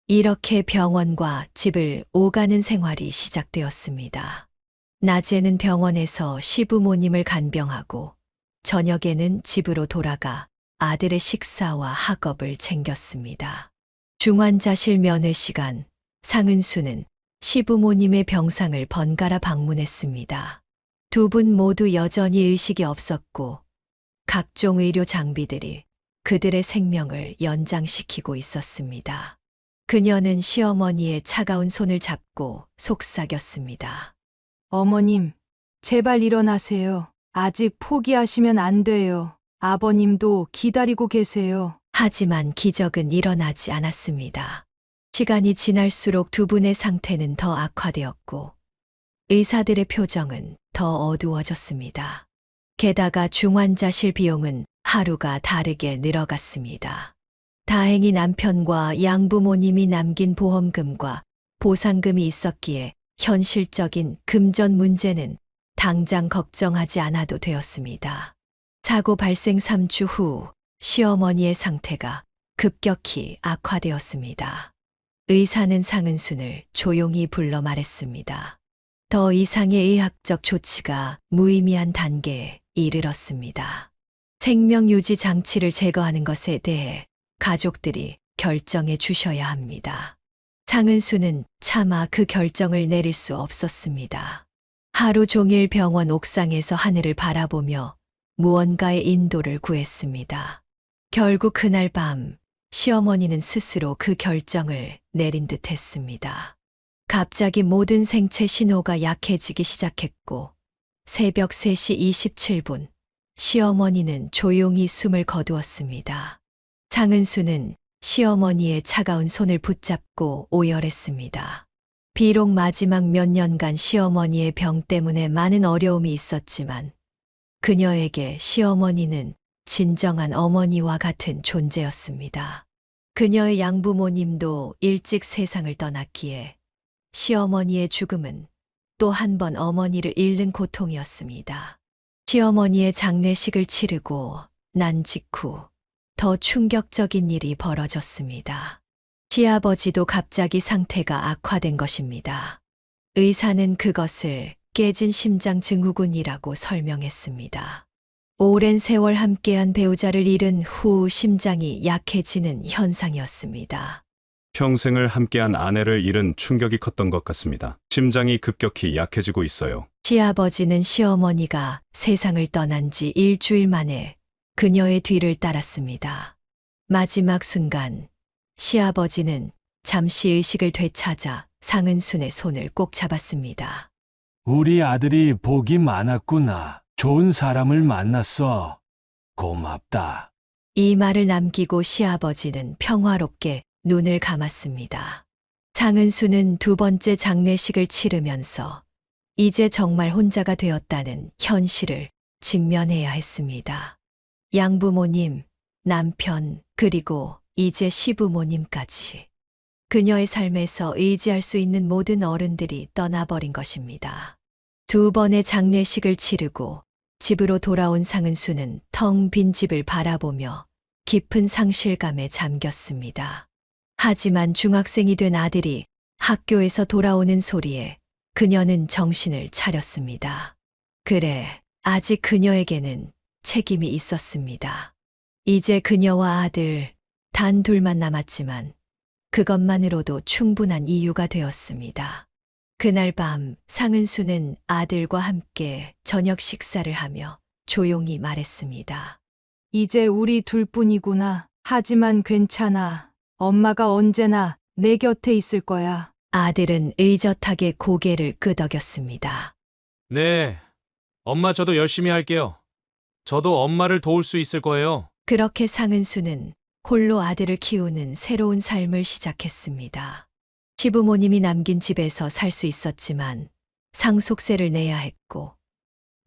이렇게 병원과 집을 오가는 생활이 시작되었습니다. 낮에는 병원에서 시부모님을 간병하고 저녁에는 집으로 돌아가 아들의 식사와 학업을 챙겼습니다. 중환자실 면회 시간, 상은수는 시부모님의 병상을 번갈아 방문했습니다. 두 분 모두 여전히 의식이 없었고 각종 의료 장비들이 그들의 생명을 연장시키고 있었습니다. 그녀는 시어머니의 차가운 손을 잡고 속삭였습니다. 어머님, 제발 일어나세요. 아직 포기하시면 안 돼요. 아버님도 기다리고 계세요. 하지만 기적은 일어나지 않았습니다. 시간이 지날수록 두 분의 상태는 더 악화되었고 의사들의 표정은 더 어두워졌습니다. 게다가 중환자실 비용은 하루가 다르게 늘어갔습니다. 다행히 남편과 양부모님이 남긴 보험금과 보상금이 있었기에 현실적인 금전 문제는 당장 걱정하지 않아도 되었습니다. 사고 발생 3주 후 시어머니의 상태가 급격히 악화되었습니다. 의사는 상은순을 조용히 불러 말했습니다. 더 이상의 의학적 조치가 무의미한 단계에 이르렀습니다. 생명 유지 장치를 제거하는 것에 대해 가족들이 결정해 주셔야 합니다. 상은수는 차마 그 결정을 내릴 수 없었습니다. 하루 종일 병원 옥상에서 하늘을 바라보며 무언가의 인도를 구했습니다. 결국 그날 밤 시어머니는 스스로 그 결정을 내린 듯 했습니다. 갑자기 모든 생체 신호가 약해지기 시작했고 새벽 3시 27분 시어머니는 조용히 숨을 거두었습니다. 상은수는 시어머니의 차가운 손을 붙잡고 오열했습니다. 비록 마지막 몇 년간 시어머니의 병 때문에 많은 어려움이 있었지만 그녀에게 시어머니는 진정한 어머니와 같은 존재였습니다. 그녀의 양부모님도 일찍 세상을 떠났기에 시어머니의 죽음은 또 한 번 어머니를 잃는 고통이었습니다. 시어머니의 장례식을 치르고 난 직후 더 충격적인 일이 벌어졌습니다. 시아버지도 갑자기 상태가 악화된 것입니다. 의사는 그것을 깨진 심장 증후군이라고 설명했습니다. 오랜 세월 함께한 배우자를 잃은 후 심장이 약해지는 현상이었습니다. 평생을 함께한 아내를 잃은 충격이 컸던 것 같습니다. 심장이 급격히 약해지고 있어요. 시아버지는 시어머니가 세상을 떠난 지 일주일 만에 그녀의 뒤를 따랐습니다. 마지막 순간 시아버지는 잠시 의식을 되찾아 상은순의 손을 꼭 잡았습니다. 우리 아들이 복이 많았구나. 좋은 사람을 만났어. 고맙다. 이 말을 남기고 시아버지는 평화롭게 눈을 감았습니다. 상은수는 두 번째 장례식을 치르면서 이제 정말 혼자가 되었다는 현실을 직면해야 했습니다. 양부모님, 남편, 그리고 이제 시부모님까지. 그녀의 삶에서 의지할 수 있는 모든 어른들이 떠나버린 것입니다. 두 번의 장례식을 치르고 집으로 돌아온 상은수는 텅 빈 집을 바라보며 깊은 상실감에 잠겼습니다. 하지만 중학생이 된 아들이 학교에서 돌아오는 소리에 그녀는 정신을 차렸습니다. 그래, 아직 그녀에게는 책임이 있었습니다. 이제 그녀와 아들 단 둘만 남았지만 그것만으로도 충분한 이유가 되었습니다. 그날 밤 상은수는 아들과 함께 저녁 식사를 하며 조용히 말했습니다. 이제 우리 둘뿐이구나. 하지만 괜찮아. 엄마가 언제나 내 곁에 있을 거야. 아들은 의젓하게 고개를 끄덕였습니다. 네. 엄마 저도 열심히 할게요. 저도 엄마를 도울 수 있을 거예요. 그렇게 상은수는 홀로 아들을 키우는 새로운 삶을 시작했습니다. 시부모님이 남긴 집에서 살 수 있었지만 상속세를 내야 했고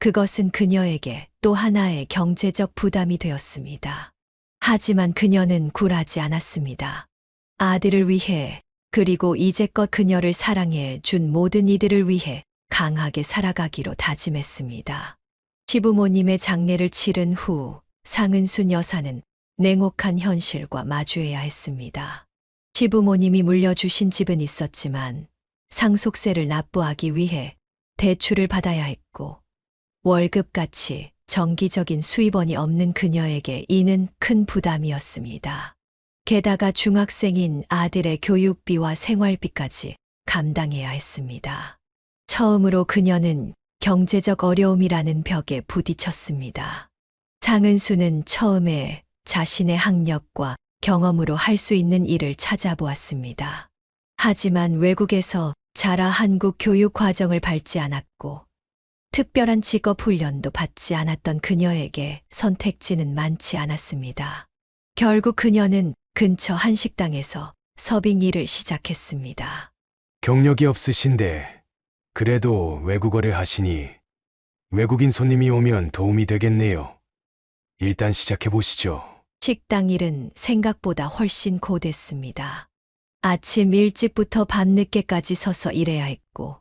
그것은 그녀에게 또 하나의 경제적 부담이 되었습니다. 하지만 그녀는 굴하지 않았습니다. 아들을 위해 그리고 이제껏 그녀를 사랑해 준 모든 이들을 위해 강하게 살아가기로 다짐했습니다. 시부모님의 장례를 치른 후 상은순 여사는 냉혹한 현실과 마주해야 했습니다. 시부모님이 물려주신 집은 있었지만 상속세를 납부하기 위해 대출을 받아야 했고 월급같이 정기적인 수입원이 없는 그녀에게 이는 큰 부담이었습니다. 게다가 중학생인 아들의 교육비와 생활비까지 감당해야 했습니다. 처음으로 그녀는 경제적 어려움이라는 벽에 부딪혔습니다. 상은수는 처음에 자신의 학력과 경험으로 할 수 있는 일을 찾아보았습니다. 하지만 외국에서 자라 한국 교육 과정을 밟지 않았고 특별한 직업 훈련도 받지 않았던 그녀에게 선택지는 많지 않았습니다. 결국 그녀는 근처 한식당에서 서빙 일을 시작했습니다. 경력이 없으신데 그래도 외국어를 하시니 외국인 손님이 오면 도움이 되겠네요. 일단 시작해 보시죠. 식당 일은 생각보다 훨씬 고됐습니다. 아침 일찍부터 밤늦게까지 서서 일해야 했고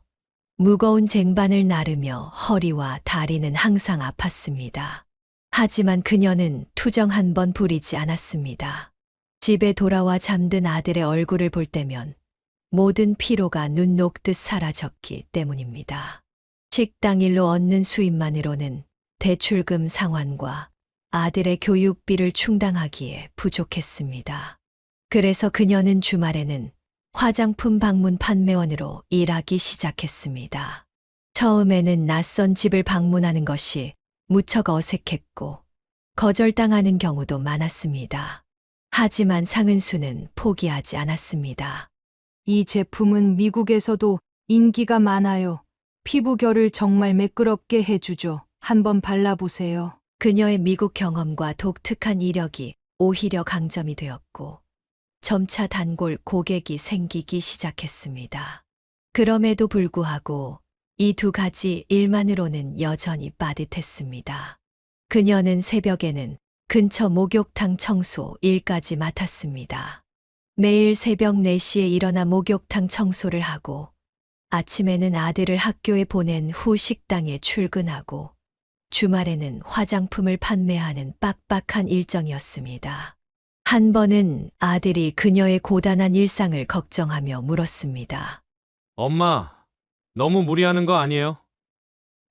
무거운 쟁반을 나르며 허리와 다리는 항상 아팠습니다. 하지만 그녀는 투정 한 번 부리지 않았습니다. 집에 돌아와 잠든 아들의 얼굴을 볼 때면 모든 피로가 눈 녹듯 사라졌기 때문입니다. 식당 일로 얻는 수입만으로는 대출금 상환과 아들의 교육비를 충당하기에 부족했습니다. 그래서 그녀는 주말에는 화장품 방문 판매원으로 일하기 시작했습니다. 처음에는 낯선 집을 방문하는 것이 무척 어색했고 거절당하는 경우도 많았습니다. 하지만 상은수는 포기하지 않았습니다. 이 제품은 미국에서도 인기가 많아요. 피부결을 정말 매끄럽게 해주죠. 한번 발라보세요. 그녀의 미국 경험과 독특한 이력이 오히려 강점이 되었고 점차 단골 고객이 생기기 시작했습니다. 그럼에도 불구하고 이 두 가지 일만으로는 여전히 빠듯했습니다. 그녀는 새벽에는 근처 목욕탕 청소 일까지 맡았습니다. 매일 새벽 4시에 일어나 목욕탕 청소를 하고 아침에는 아들을 학교에 보낸 후 식당에 출근하고 주말에는 화장품을 판매하는 빡빡한 일정이었습니다. 한 번은 아들이 그녀의 고단한 일상을 걱정하며 물었습니다. 엄마, 너무 무리하는 거 아니에요?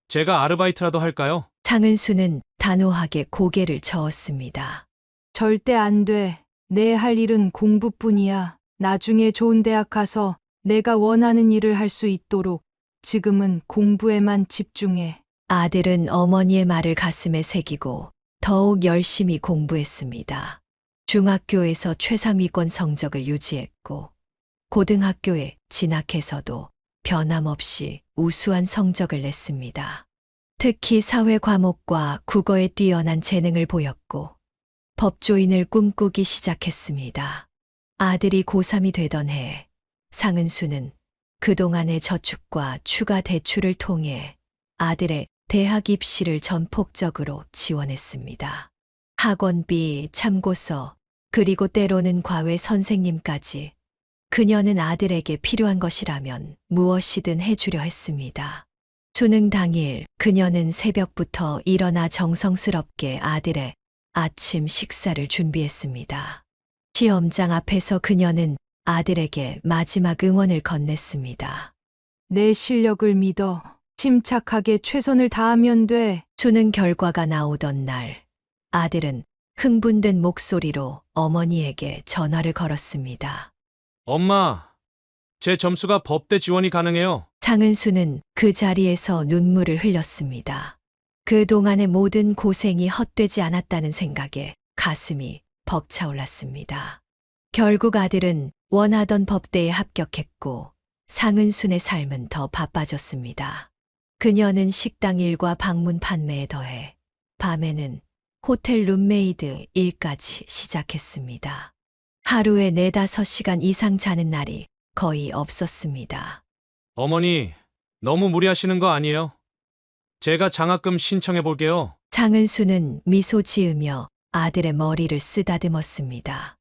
제가 아르바이트라도 할까요? 상은수는 단호하게 고개를 저었습니다. 절대 안 돼. 내 할 일은 공부뿐이야. 나중에 좋은 대학 가서 내가 원하는 일을 할 수 있도록 지금은 공부에만 집중해. 아들은 어머니의 말을 가슴에 새기고 더욱 열심히 공부했습니다. 중학교에서 최상위권 성적을 유지했고 고등학교에 진학해서도 변함없이 우수한 성적을 냈습니다. 특히 사회 과목과 국어에 뛰어난 재능을 보였고 법조인을 꿈꾸기 시작했습니다. 아들이 고3이 되던 해 상은수는 그동안의 저축과 추가 대출을 통해 아들의 대학 입시를 전폭적으로 지원했습니다. 학원비, 참고서, 그리고 때로는 과외 선생님까지 그녀는 아들에게 필요한 것이라면 무엇이든 해주려 했습니다. 수능 당일 그녀는 새벽부터 일어나 정성스럽게 아들의 아침 식사를 준비했습니다. 시험장 앞에서 그녀는 아들에게 마지막 응원을 건넸습니다. 내 실력을 믿어. 침착하게 최선을 다하면 돼. 수능 결과가 나오던 날, 아들은 흥분된 목소리로 어머니에게 전화를 걸었습니다. 엄마, 제 점수가 법대 지원이 가능해요. 상은수는 그 자리에서 눈물을 흘렸습니다. 그동안의 모든 고생이 헛되지 않았다는 생각에 가슴이 벅차올랐습니다. 결국 아들은 원하던 법대에 합격했고 상은순의 삶은 더 바빠졌습니다. 그녀는 식당 일과 방문 판매에 더해 밤에는 호텔 룸메이드 일까지 시작했습니다. 하루에 4-5시간 이상 자는 날이 거의 없었습니다. 어머니, 너무 무리하시는 거 아니에요? 제가 장학금 신청해 볼게요. 상은수는 미소 지으며 아들의 머리를 쓰다듬었습니다.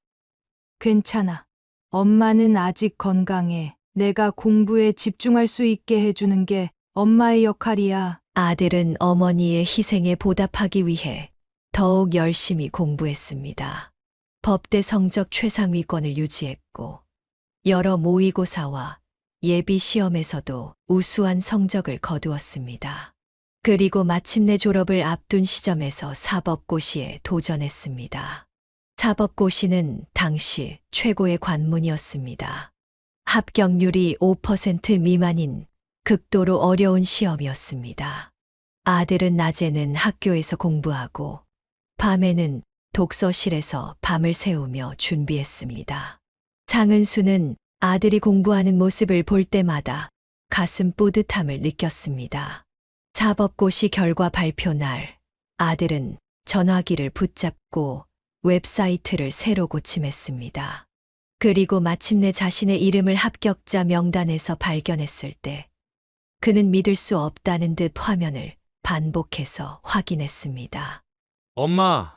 괜찮아. 엄마는 아직 건강해. 내가 공부에 집중할 수 있게 해주는 게 엄마의 역할이야. 아들은 어머니의 희생에 보답하기 위해 더욱 열심히 공부했습니다. 법대 성적 최상위권을 유지했고 여러 모의고사와 예비 시험에서도 우수한 성적을 거두었습니다. 그리고 마침내 졸업을 앞둔 시점에서 사법고시에 도전했습니다. 사법고시는 당시 최고의 관문이었습니다. 합격률이 5% 미만인 극도로 어려운 시험이었습니다. 아들은 낮에는 학교에서 공부하고 밤에는 독서실에서 밤을 새우며 준비했습니다. 상은수는 아들이 공부하는 모습을 볼 때마다 가슴 뿌듯함을 느꼈습니다. 사법고시 결과 발표 날, 아들은 전화기를 붙잡고 웹사이트를 새로 고침했습니다. 그리고 마침내 자신의 이름을 합격자 명단에서 발견했을 때 그는 믿을 수 없다는 듯 화면을 반복해서 확인했습니다. 엄마,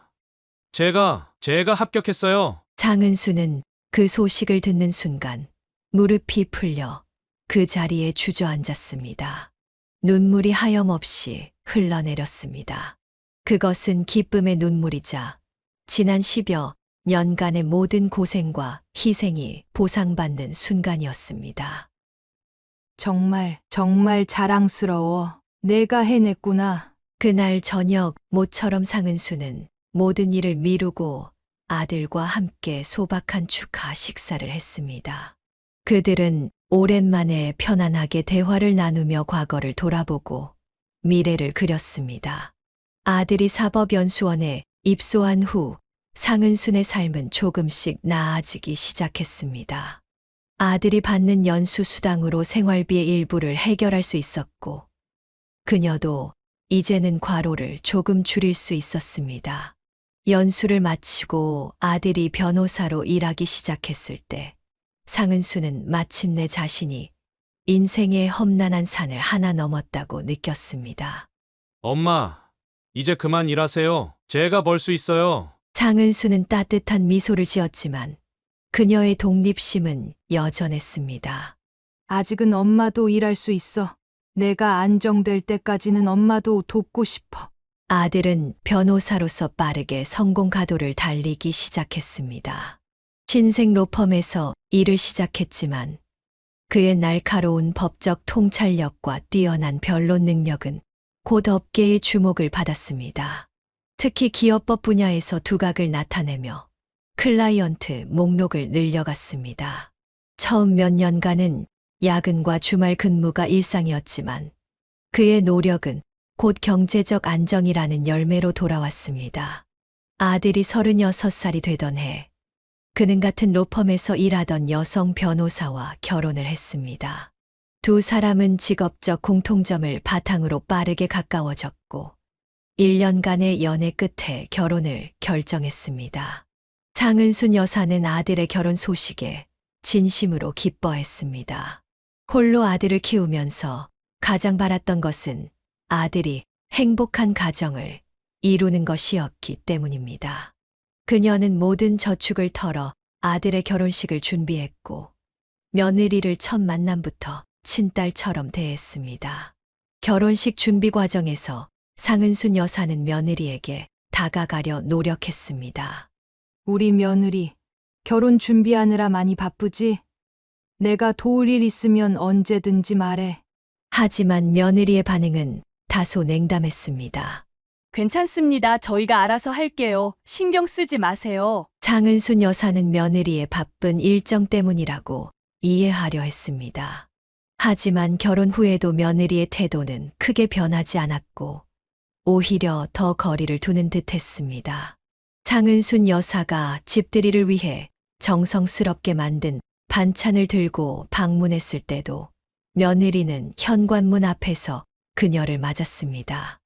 제가 합격했어요. 상은수는 그 소식을 듣는 순간 무릎이 풀려 그 자리에 주저앉았습니다. 눈물이 하염없이 흘러내렸습니다. 그것은 기쁨의 눈물이자 지난 10여 년간의 모든 고생과 희생이 보상받는 순간이었습니다. 정말 자랑스러워. 내가 해냈구나. 그날 저녁 모처럼 상은수는 모든 일을 미루고 아들과 함께 소박한 축하 식사를 했습니다. 그들은 오랜만에 편안하게 대화를 나누며 과거를 돌아보고 미래를 그렸습니다. 아들이 사법연수원에 입소한 후 상은순의 삶은 조금씩 나아지기 시작했습니다. 아들이 받는 연수 수당으로 생활비의 일부를 해결할 수 있었고, 그녀도 이제는 과로를 조금 줄일 수 있었습니다. 연수를 마치고 아들이 변호사로 일하기 시작했을 때, 상은수는 마침내 자신이 인생의 험난한 산을 하나 넘었다고 느꼈습니다. 엄마, 이제 그만 일하세요. 제가 벌 수 있어요. 상은수는 따뜻한 미소를 지었지만 그녀의 독립심은 여전했습니다. 아직은 엄마도 일할 수 있어. 내가 안정될 때까지는 엄마도 돕고 싶어. 아들은 변호사로서 빠르게 성공 가도를 달리기 시작했습니다. 신생 로펌에서 일을 시작했지만 그의 날카로운 법적 통찰력과 뛰어난 변론 능력은 곧 업계의 주목을 받았습니다. 특히 기업법 분야에서 두각을 나타내며 클라이언트 목록을 늘려갔습니다. 처음 몇 년간은 야근과 주말 근무가 일상이었지만 그의 노력은 곧 경제적 안정이라는 열매로 돌아왔습니다. 아들이 36살이 되던 해, 그는 같은 로펌에서 일하던 여성 변호사와 결혼을 했습니다. 두 사람은 직업적 공통점을 바탕으로 빠르게 가까워졌고, 1년간의 연애 끝에 결혼을 결정했습니다. 상은순 여사는 아들의 결혼 소식에 진심으로 기뻐했습니다. 홀로 아들을 키우면서 가장 바랐던 것은 아들이 행복한 가정을 이루는 것이었기 때문입니다. 그녀는 모든 저축을 털어 아들의 결혼식을 준비했고, 며느리를 첫 만남부터 친딸처럼 대했습니다. 결혼식 준비 과정에서 상은순 여사는 며느리에게 다가가려 노력했습니다. 우리 며느리, 결혼 준비하느라 많이 바쁘지? 내가 도울 일 있으면 언제든지 말해. 하지만 며느리의 반응은 다소 냉담했습니다. 괜찮습니다. 저희가 알아서 할게요. 신경 쓰지 마세요. 상은순 여사는 며느리의 바쁜 일정 때문이라고 이해하려 했습니다. 하지만 결혼 후에도 며느리의 태도는 크게 변하지 않았고 오히려 더 거리를 두는 듯 했습니다. 상은순 여사가 집들이를 위해 정성스럽게 만든 반찬을 들고 방문했을 때도 며느리는 현관문 앞에서 그녀를 맞았습니다.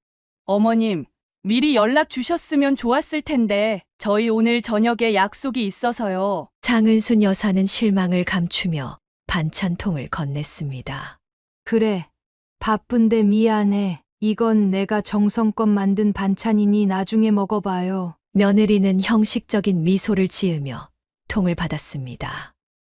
어머님, 미리 연락 주셨으면 좋았을 텐데 저희 오늘 저녁에 약속이 있어서요. 상은순 여사는 실망을 감추며 반찬통을 건넸습니다. 그래, 바쁜데 미안해. 이건 내가 정성껏 만든 반찬이니 나중에 먹어봐요. 며느리는 형식적인 미소를 지으며 통을 받았습니다.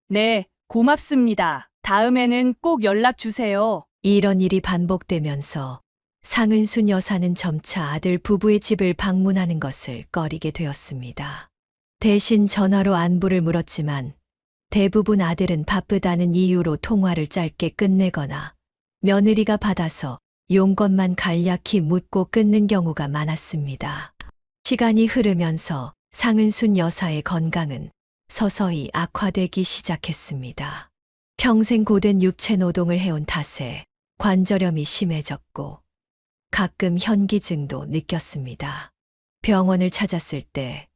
네, 고맙습니다. 다음에는 꼭 연락 주세요. 이런 일이 반복되면서 상은순 여사는 점차 아들 부부의 집을 방문하는 것을 꺼리게 되었습니다. 대신 전화로 안부를 물었지만 대부분 아들은 바쁘다는 이유로 통화를 짧게 끝내거나 며느리가 받아서 용건만 간략히 묻고 끊는 경우가 많았습니다. 시간이 흐르면서 상은순 여사의 건강은 서서히 악화되기 시작했습니다. 평생 고된 육체 노동을 해온 탓에 관절염이 심해졌고 가끔 현기증도 느꼈습니다. 병원을 찾았을 때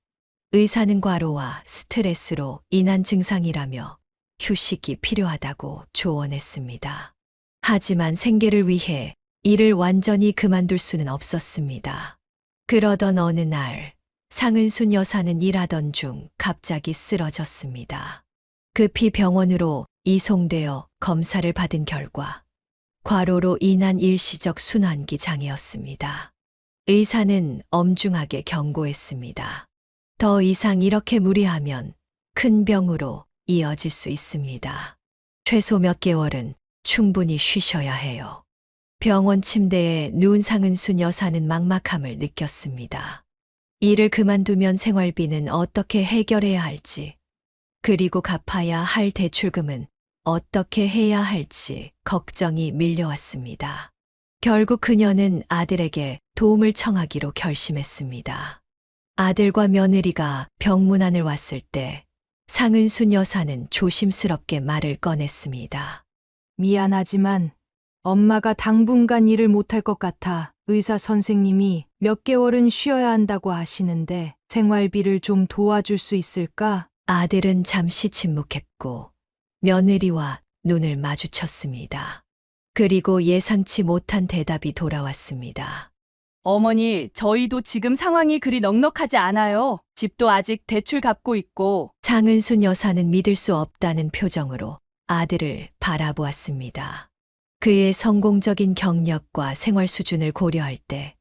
의사는 과로와 스트레스로 인한 증상이라며 휴식이 필요하다고 조언했습니다. 하지만 생계를 위해 일을 완전히 그만둘 수는 없었습니다. 그러던 어느 날 상은순 여사는 일하던 중 갑자기 쓰러졌습니다. 급히 병원으로 이송되어 검사를 받은 결과 과로로 인한 일시적 순환기 장애였습니다. 의사는 엄중하게 경고했습니다. 더 이상 이렇게 무리하면 큰 병으로 이어질 수 있습니다. 최소 몇 개월은 충분히 쉬셔야 해요. 병원 침대에 누운 상은순 여사는 막막함을 느꼈습니다. 일을 그만두면 생활비는 어떻게 해결해야 할지, 그리고 갚아야 할 대출금은 어떻게 해야 할지 걱정이 밀려왔습니다. 결국 그녀는 아들에게 도움을 청하기로 결심했습니다. 아들과 며느리가 병문안을 왔을 때 상은순 여사는 조심스럽게 말을 꺼냈습니다. 미안하지만 엄마가 당분간 일을 못할 것 같아 의사 선생님이 몇 개월은 쉬어야 한다고 하시는데 생활비를 좀 도와줄 수 있을까? 아들은 잠시 침묵했고 며느리와 눈을 마주쳤습니다. 그리고 예상치 못한 대답이 돌아왔습니다. 어머니, 저희도 지금 상황이 그리 넉넉하지 않아요. 집도 아직 대출 갚고 있고. 상은순 여사는 믿을 수 없다는 표정으로 아들을 바라보았습니다. 그의 성공적인 경력과 생활 수준을 고려할 때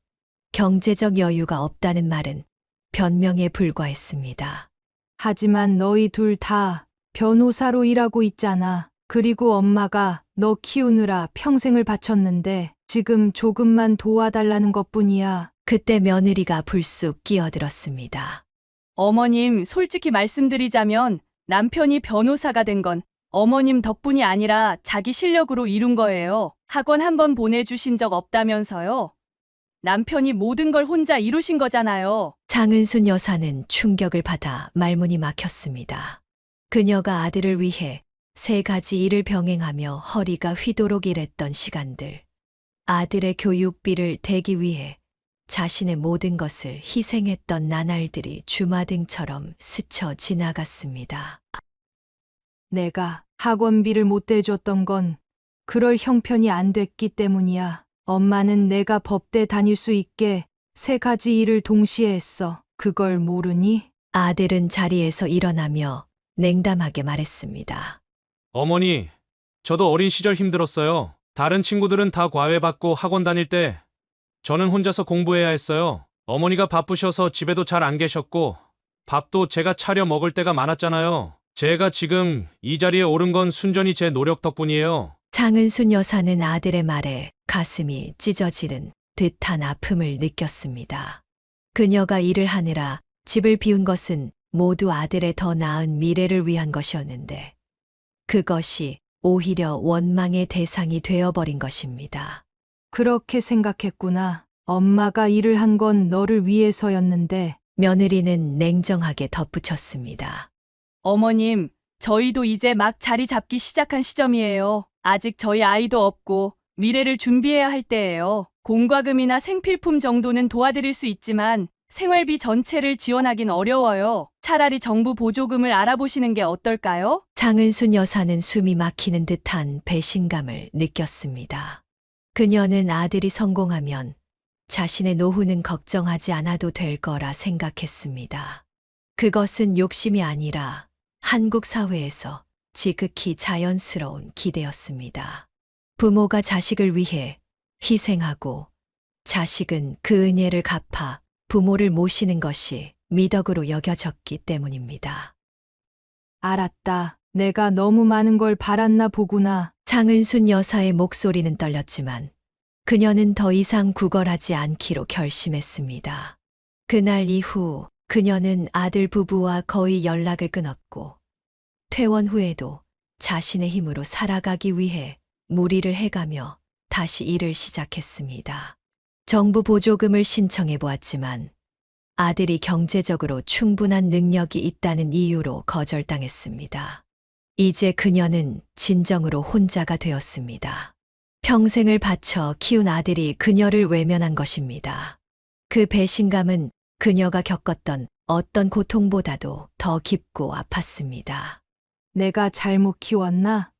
경제적 여유가 없다는 말은 변명에 불과했습니다. 하지만 너희 둘 다 변호사로 일하고 있잖아. 그리고 엄마가 너 키우느라 평생을 바쳤는데 지금 조금만 도와달라는 것뿐이야. 그때 며느리가 불쑥 끼어들었습니다. 어머님, 솔직히 말씀드리자면 남편이 변호사가 된 건 어머님 덕분이 아니라 자기 실력으로 이룬 거예요. 학원 한번 보내주신 적 없다면서요. 남편이 모든 걸 혼자 이루신 거잖아요. 상은순 여사는 충격을 받아 말문이 막혔습니다. 그녀가 아들을 위해 3가지 일을 병행하며 허리가 휘도록 일했던 시간들, 아들의 교육비를 대기 위해 자신의 모든 것을 희생했던 나날들이 주마등처럼 스쳐 지나갔습니다. 내가 학원비를 못 대줬던 건 그럴 형편이 안 됐기 때문이야. 엄마는 내가 법대 다닐 수 있게 3가지 일을 동시에 했어. 그걸 모르니? 아들은 자리에서 일어나며 냉담하게 말했습니다. 어머니, 저도 어린 시절 힘들었어요. 다른 친구들은 다 과외받고 학원 다닐 때 저는 혼자서 공부해야 했어요. 어머니가 바쁘셔서 집에도 잘 안 계셨고 밥도 제가 차려 먹을 때가 많았잖아요. 제가 지금 이 자리에 오른 건 순전히 제 노력 덕분이에요. 상은순 여사는 아들의 말에 가슴이 찢어지는 듯한 아픔을 느꼈습니다. 그녀가 일을 하느라 집을 비운 것은 모두 아들의 더 나은 미래를 위한 것이었는데 그것이 오히려 원망의 대상이 되어버린 것입니다. 그렇게 생각했구나. 엄마가 일을 한 건 너를 위해서였는데. 며느리는 냉정하게 덧붙였습니다. 어머님, 저희도 이제 막 자리 잡기 시작한 시점이에요. 아직 저희 아이도 없고 미래를 준비해야 할 때예요. 공과금이나 생필품 정도는 도와드릴 수 있지만 생활비 전체를 지원하긴 어려워요. 차라리 정부 보조금을 알아보시는 게 어떨까요? 상은순 여사는 숨이 막히는 듯한 배신감을 느꼈습니다. 그녀는 아들이 성공하면 자신의 노후는 걱정하지 않아도 될 거라 생각했습니다. 그것은 욕심이 아니라 한국 사회에서 지극히 자연스러운 기대였습니다. 부모가 자식을 위해 희생하고 자식은 그 은혜를 갚아 부모를 모시는 것이 미덕으로 여겨졌기 때문입니다. 알았다. 내가 너무 많은 걸 바랐나 보구나. 상은순 여사의 목소리는 떨렸지만 그녀는 더 이상 구걸하지 않기로 결심했습니다. 그날 이후 그녀는 아들 부부와 거의 연락을 끊었고 퇴원 후에도 자신의 힘으로 살아가기 위해 무리를 해가며 다시 일을 시작했습니다. 정부 보조금을 신청해 보았지만 아들이 경제적으로 충분한 능력이 있다는 이유로 거절당했습니다. 이제 그녀는 진정으로 혼자가 되었습니다. 평생을 바쳐 키운 아들이 그녀를 외면한 것입니다. 그 배신감은 그녀가 겪었던 어떤 고통보다도 더 깊고 아팠습니다. 내가 잘못 키웠나?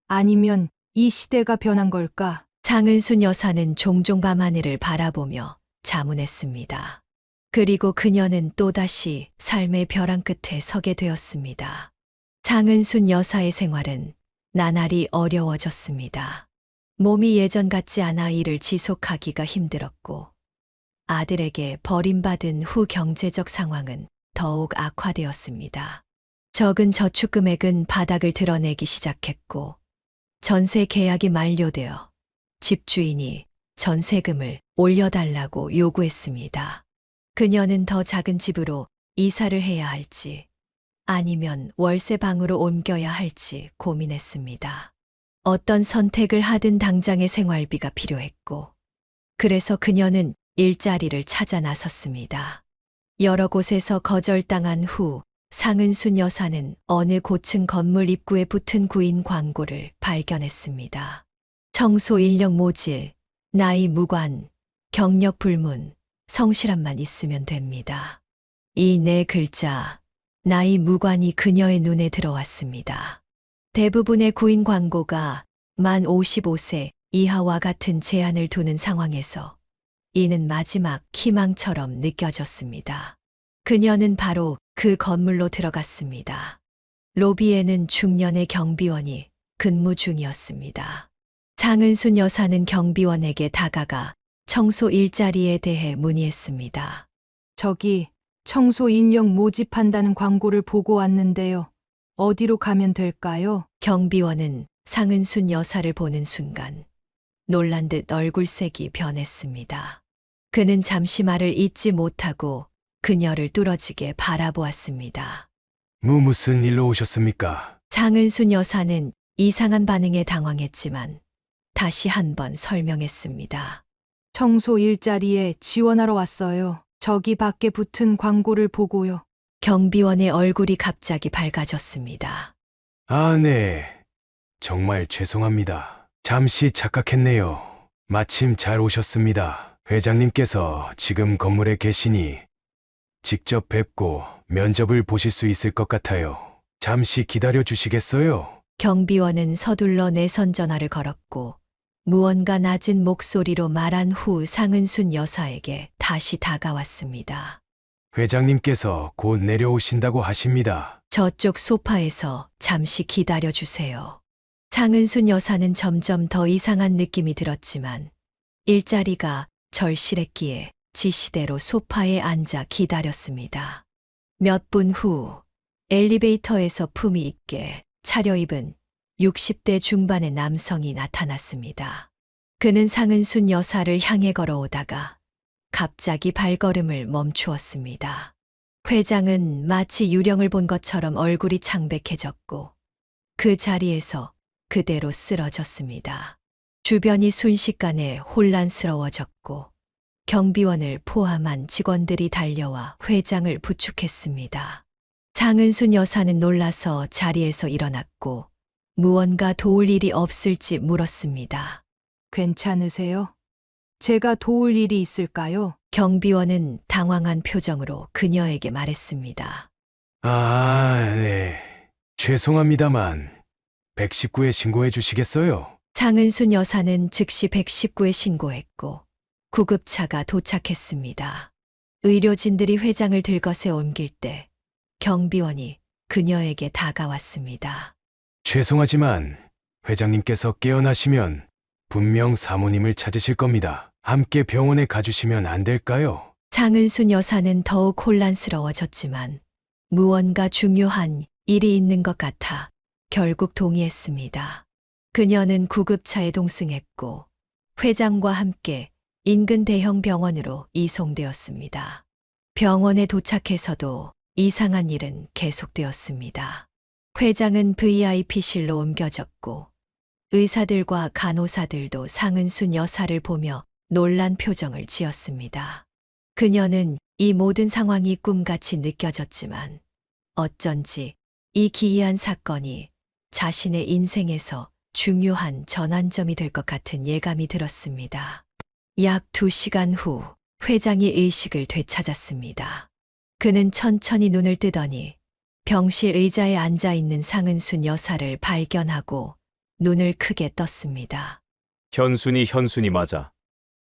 아니면 이 시대가 변한 걸까? 상은순 여사는 종종 밤하늘을 바라보며 자문했습니다. 그리고 그녀는 또다시 삶의 벼랑 끝에 서게 되었습니다. 상은순 여사의 생활은 나날이 어려워졌습니다. 몸이 예전 같지 않아 일을 지속하기가 힘들었고 아들에게 버림받은 후 경제적 상황은 더욱 악화되었습니다. 적은 저축 금액은 바닥을 드러내기 시작했고 전세 계약이 만료되어 집주인이 전세금을 올려달라고 요구했습니다. 그녀는 더 작은 집으로 이사를 해야 할지 아니면 월세 방으로 옮겨야 할지 고민했습니다. 어떤 선택을 하든 당장의 생활비가 필요했고, 그래서 그녀는 일자리를 찾아 나섰습니다. 여러 곳에서 거절당한 후 상은순 여사는 어느 고층 건물 입구에 붙은 구인 광고를 발견했습니다. 청소 인력 모집, 나이 무관, 경력 불문, 성실함만 있으면 됩니다. 이 네 글자, 나이 무관이 그녀의 눈에 들어왔습니다. 대부분의 구인 광고가 만 55세 이하와 같은 제한을 두는 상황에서 이는 마지막 희망처럼 느껴졌습니다. 그녀는 바로 그 건물로 들어갔습니다. 로비에는 중년의 경비원이 근무 중이었습니다. 상은순 여사는 경비원에게 다가가 청소 일자리에 대해 문의했습니다. 저기 청소 인력 모집한다는 광고를 보고 왔는데요. 어디로 가면 될까요? 경비원은 상은순 여사를 보는 순간 놀란 듯 얼굴색이 변했습니다. 그는 잠시 말을 잇지 못하고 그녀를 뚫어지게 바라보았습니다. 무슨 일로 오셨습니까? 상은순 여사는 이상한 반응에 당황했지만 다시 한번 설명했습니다. 청소 일자리에 지원하러 왔어요. 저기 밖에 붙은 광고를 보고요. 경비원의 얼굴이 갑자기 밝아졌습니다. 아, 네. 정말 죄송합니다. 잠시 착각했네요. 마침 잘 오셨습니다. 회장님께서 지금 건물에 계시니 직접 뵙고 면접을 보실 수 있을 것 같아요. 잠시 기다려 주시겠어요? 경비원은 서둘러 내선 전화를 걸었고 무언가 낮은 목소리로 말한 후 상은순 여사에게 다시 다가왔습니다. 회장님께서 곧 내려오신다고 하십니다. 저쪽 소파에서 잠시 기다려 주세요. 상은순 여사는 점점 더 이상한 느낌이 들었지만 일자리가 절실했기에 지시대로 소파에 앉아 기다렸습니다. 몇 분 후 엘리베이터에서 품위 있게 차려입은 60대 중반의 남성이 나타났습니다. 그는 상은순 여사를 향해 걸어오다가 갑자기 발걸음을 멈추었습니다. 회장은 마치 유령을 본 것처럼 얼굴이 창백해졌고 그 자리에서 그대로 쓰러졌습니다. 주변이 순식간에 혼란스러워졌고 경비원을 포함한 직원들이 달려와 회장을 부축했습니다. 상은순 여사는 놀라서 자리에서 일어났고 무언가 도울 일이 없을지 물었습니다. 괜찮으세요? 제가 도울 일이 있을까요? 경비원은 당황한 표정으로 그녀에게 말했습니다. 아, 네. 죄송합니다만 119에 신고해 주시겠어요? 상은순 여사는 즉시 119에 신고했고 구급차가 도착했습니다. 의료진들이 회장을 들것에 옮길 때 경비원이 그녀에게 다가왔습니다. 죄송하지만 회장님께서 깨어나시면 분명 사모님을 찾으실 겁니다. 함께 병원에 가주시면 안 될까요? 상은순 여사는 더욱 혼란스러워졌지만 무언가 중요한 일이 있는 것 같아 결국 동의했습니다. 그녀는 구급차에 동승했고 회장과 함께 인근 대형 병원으로 이송되었습니다. 병원에 도착해서도 이상한 일은 계속되었습니다. 회장은 VIP실로 옮겨졌고 의사들과 간호사들도 상은순 여사를 보며 놀란 표정을 지었습니다. 그녀는 이 모든 상황이 꿈같이 느껴졌지만 어쩐지 이 기이한 사건이 자신의 인생에서 중요한 전환점이 될 것 같은 예감이 들었습니다. 약 2시간 후 회장이 의식을 되찾았습니다. 그는 천천히 눈을 뜨더니 병실 의자에 앉아 있는 상은순 여사를 발견하고 눈을 크게 떴습니다. 현순이 맞아.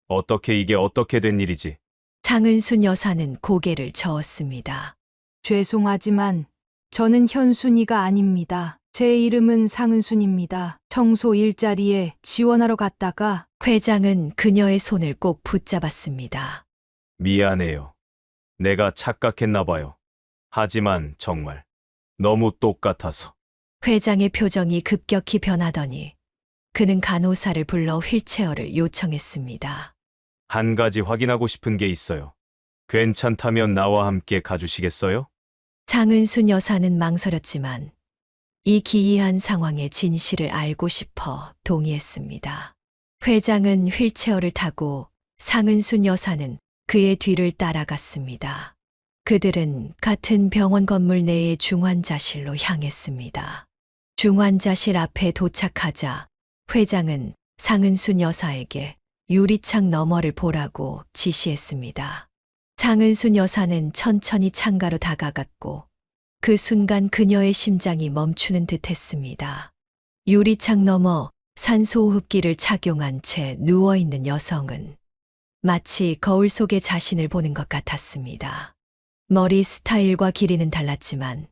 어떻게 된 일이지? 상은순 여사는 고개를 저었습니다. 죄송하지만 저는 현순이가 아닙니다. 제 이름은 상은순입니다. 청소 일자리에 지원하러 갔다가 회장은 그녀의 손을 꼭 붙잡았습니다. 미안해요. 내가 착각했나 봐요. 하지만 정말 너무 똑같아서. 회장의 표정이 급격히 변하더니 그는 간호사를 불러 휠체어를 요청했습니다. 한 가지 확인하고 싶은 게 있어요. 괜찮다면 나와 함께 가주시겠어요? 장은순 여사는 망설였지만 이 기이한 상황의 진실을 알고 싶어 동의했습니다. 회장은 휠체어를 타고 상은순 여사는 그의 뒤를 따라갔습니다. 그들은 같은 병원 건물 내의 중환자실로 향했습니다. 중환자실 앞에 도착하자 회장은 상은순 여사에게 유리창 너머를 보라고 지시했습니다. 상은순 여사는 천천히 창가로 다가갔고 그 순간 그녀의 심장이 멈추는 듯 했습니다. 유리창 너머 산소호흡기를 착용한 채 누워있는 여성은 마치 거울 속의 자신을 보는 것 같았습니다. 머리 스타일과 길이는 달랐지만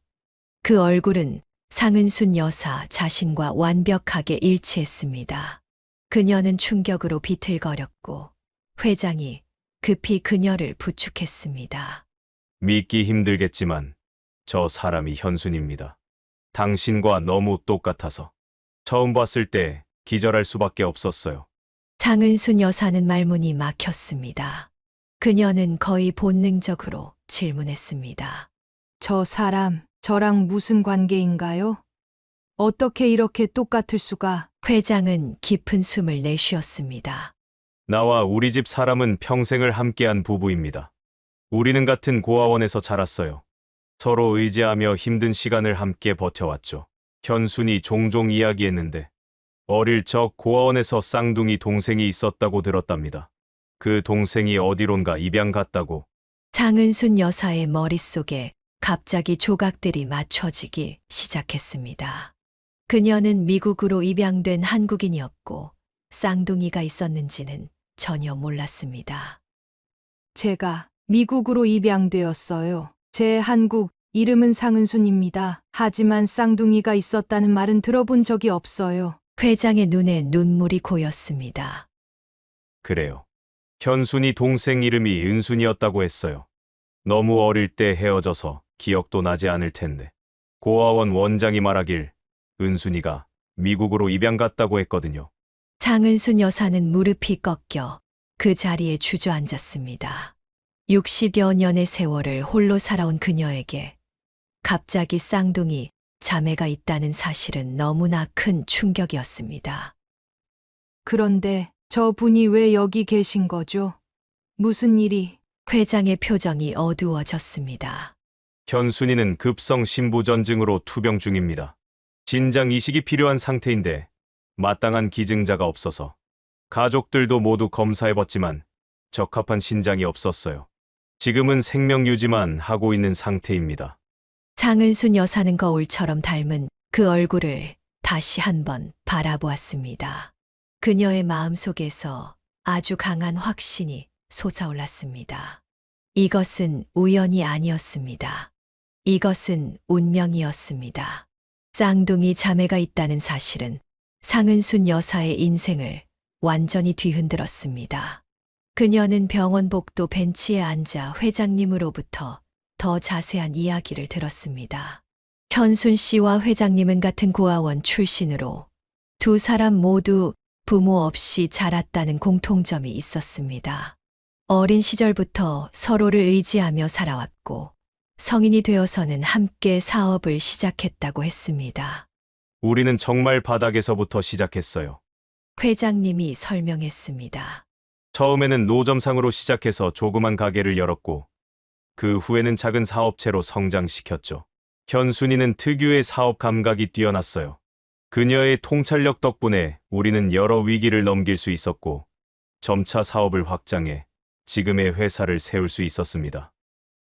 그 얼굴은 상은순 여사 자신과 완벽하게 일치했습니다. 그녀는 충격으로 비틀거렸고 회장이 급히 그녀를 부축했습니다. 믿기 힘들겠지만 저 사람이 현순입니다. 당신과 너무 똑같아서 처음 봤을 때 기절할 수밖에 없었어요. 상은순 여사는 말문이 막혔습니다. 그녀는 거의 본능적으로 질문했습니다. 저 사람, 저랑 무슨 관계인가요? 어떻게 이렇게 똑같을 수가? 회장은 깊은 숨을 내쉬었습니다. 나와 우리 집 사람은 평생을 함께한 부부입니다. 우리는 같은 고아원에서 자랐어요. 서로 의지하며 힘든 시간을 함께 버텨왔죠. 현순이 종종 이야기했는데 어릴 적 고아원에서 쌍둥이 동생이 있었다고 들었답니다. 그 동생이 어디론가 입양 갔다고. 상은순 여사의 머릿속에 갑자기 조각들이 맞춰지기 시작했습니다. 그녀는 미국으로 입양된 한국인이었고 쌍둥이가 있었는지는 전혀 몰랐습니다. 제가 미국으로 입양되었어요. 제 한국 이름은 상은순입니다. 하지만 쌍둥이가 있었다는 말은 들어본 적이 없어요. 회장의 눈에 눈물이 고였습니다. 그래요. 현순이 동생 이름이 은순이었다고 했어요. 너무 어릴 때 헤어져서 기억도 나지 않을 텐데. 고아원 원장이 말하길 은순이가 미국으로 입양 갔다고 했거든요. 상은순 여사는 무릎이 꺾여 그 자리에 주저앉았습니다. 60여 년의 세월을 홀로 살아온 그녀에게 갑자기 쌍둥이 자매가 있다는 사실은 너무나 큰 충격이었습니다. 그런데 저분이 왜 여기 계신 거죠? 무슨 일이? 회장의 표정이 어두워졌습니다. 현순이는 급성 신부전증으로 투병 중입니다. 진장 이식이 필요한 상태인데 마땅한 기증자가 없어서 가족들도 모두 검사해봤지만 적합한 신장이 없었어요. 지금은 생명 유지만 하고 있는 상태입니다. 상은순 여사는 거울처럼 닮은 그 얼굴을 다시 한번 바라보았습니다. 그녀의 마음속에서 아주 강한 확신이 솟아올랐습니다. 이것은 우연이 아니었습니다. 이것은 운명이었습니다. 쌍둥이 자매가 있다는 사실은 상은순 여사의 인생을 완전히 뒤흔들었습니다. 그녀는 병원 복도 벤치에 앉아 회장님으로부터 더 자세한 이야기를 들었습니다. 현순 씨와 회장님은 같은 고아원 출신으로 두 사람 모두 부모 없이 자랐다는 공통점이 있었습니다. 어린 시절부터 서로를 의지하며 살아왔고 성인이 되어서는 함께 사업을 시작했다고 했습니다. 우리는 정말 바닥에서부터 시작했어요. 회장님이 설명했습니다. 처음에는 노점상으로 시작해서 조그만 가게를 열었고 그 후에는 작은 사업체로 성장시켰죠. 현순이는 특유의 사업 감각이 뛰어났어요. 그녀의 통찰력 덕분에 우리는 여러 위기를 넘길 수 있었고 점차 사업을 확장해 지금의 회사를 세울 수 있었습니다.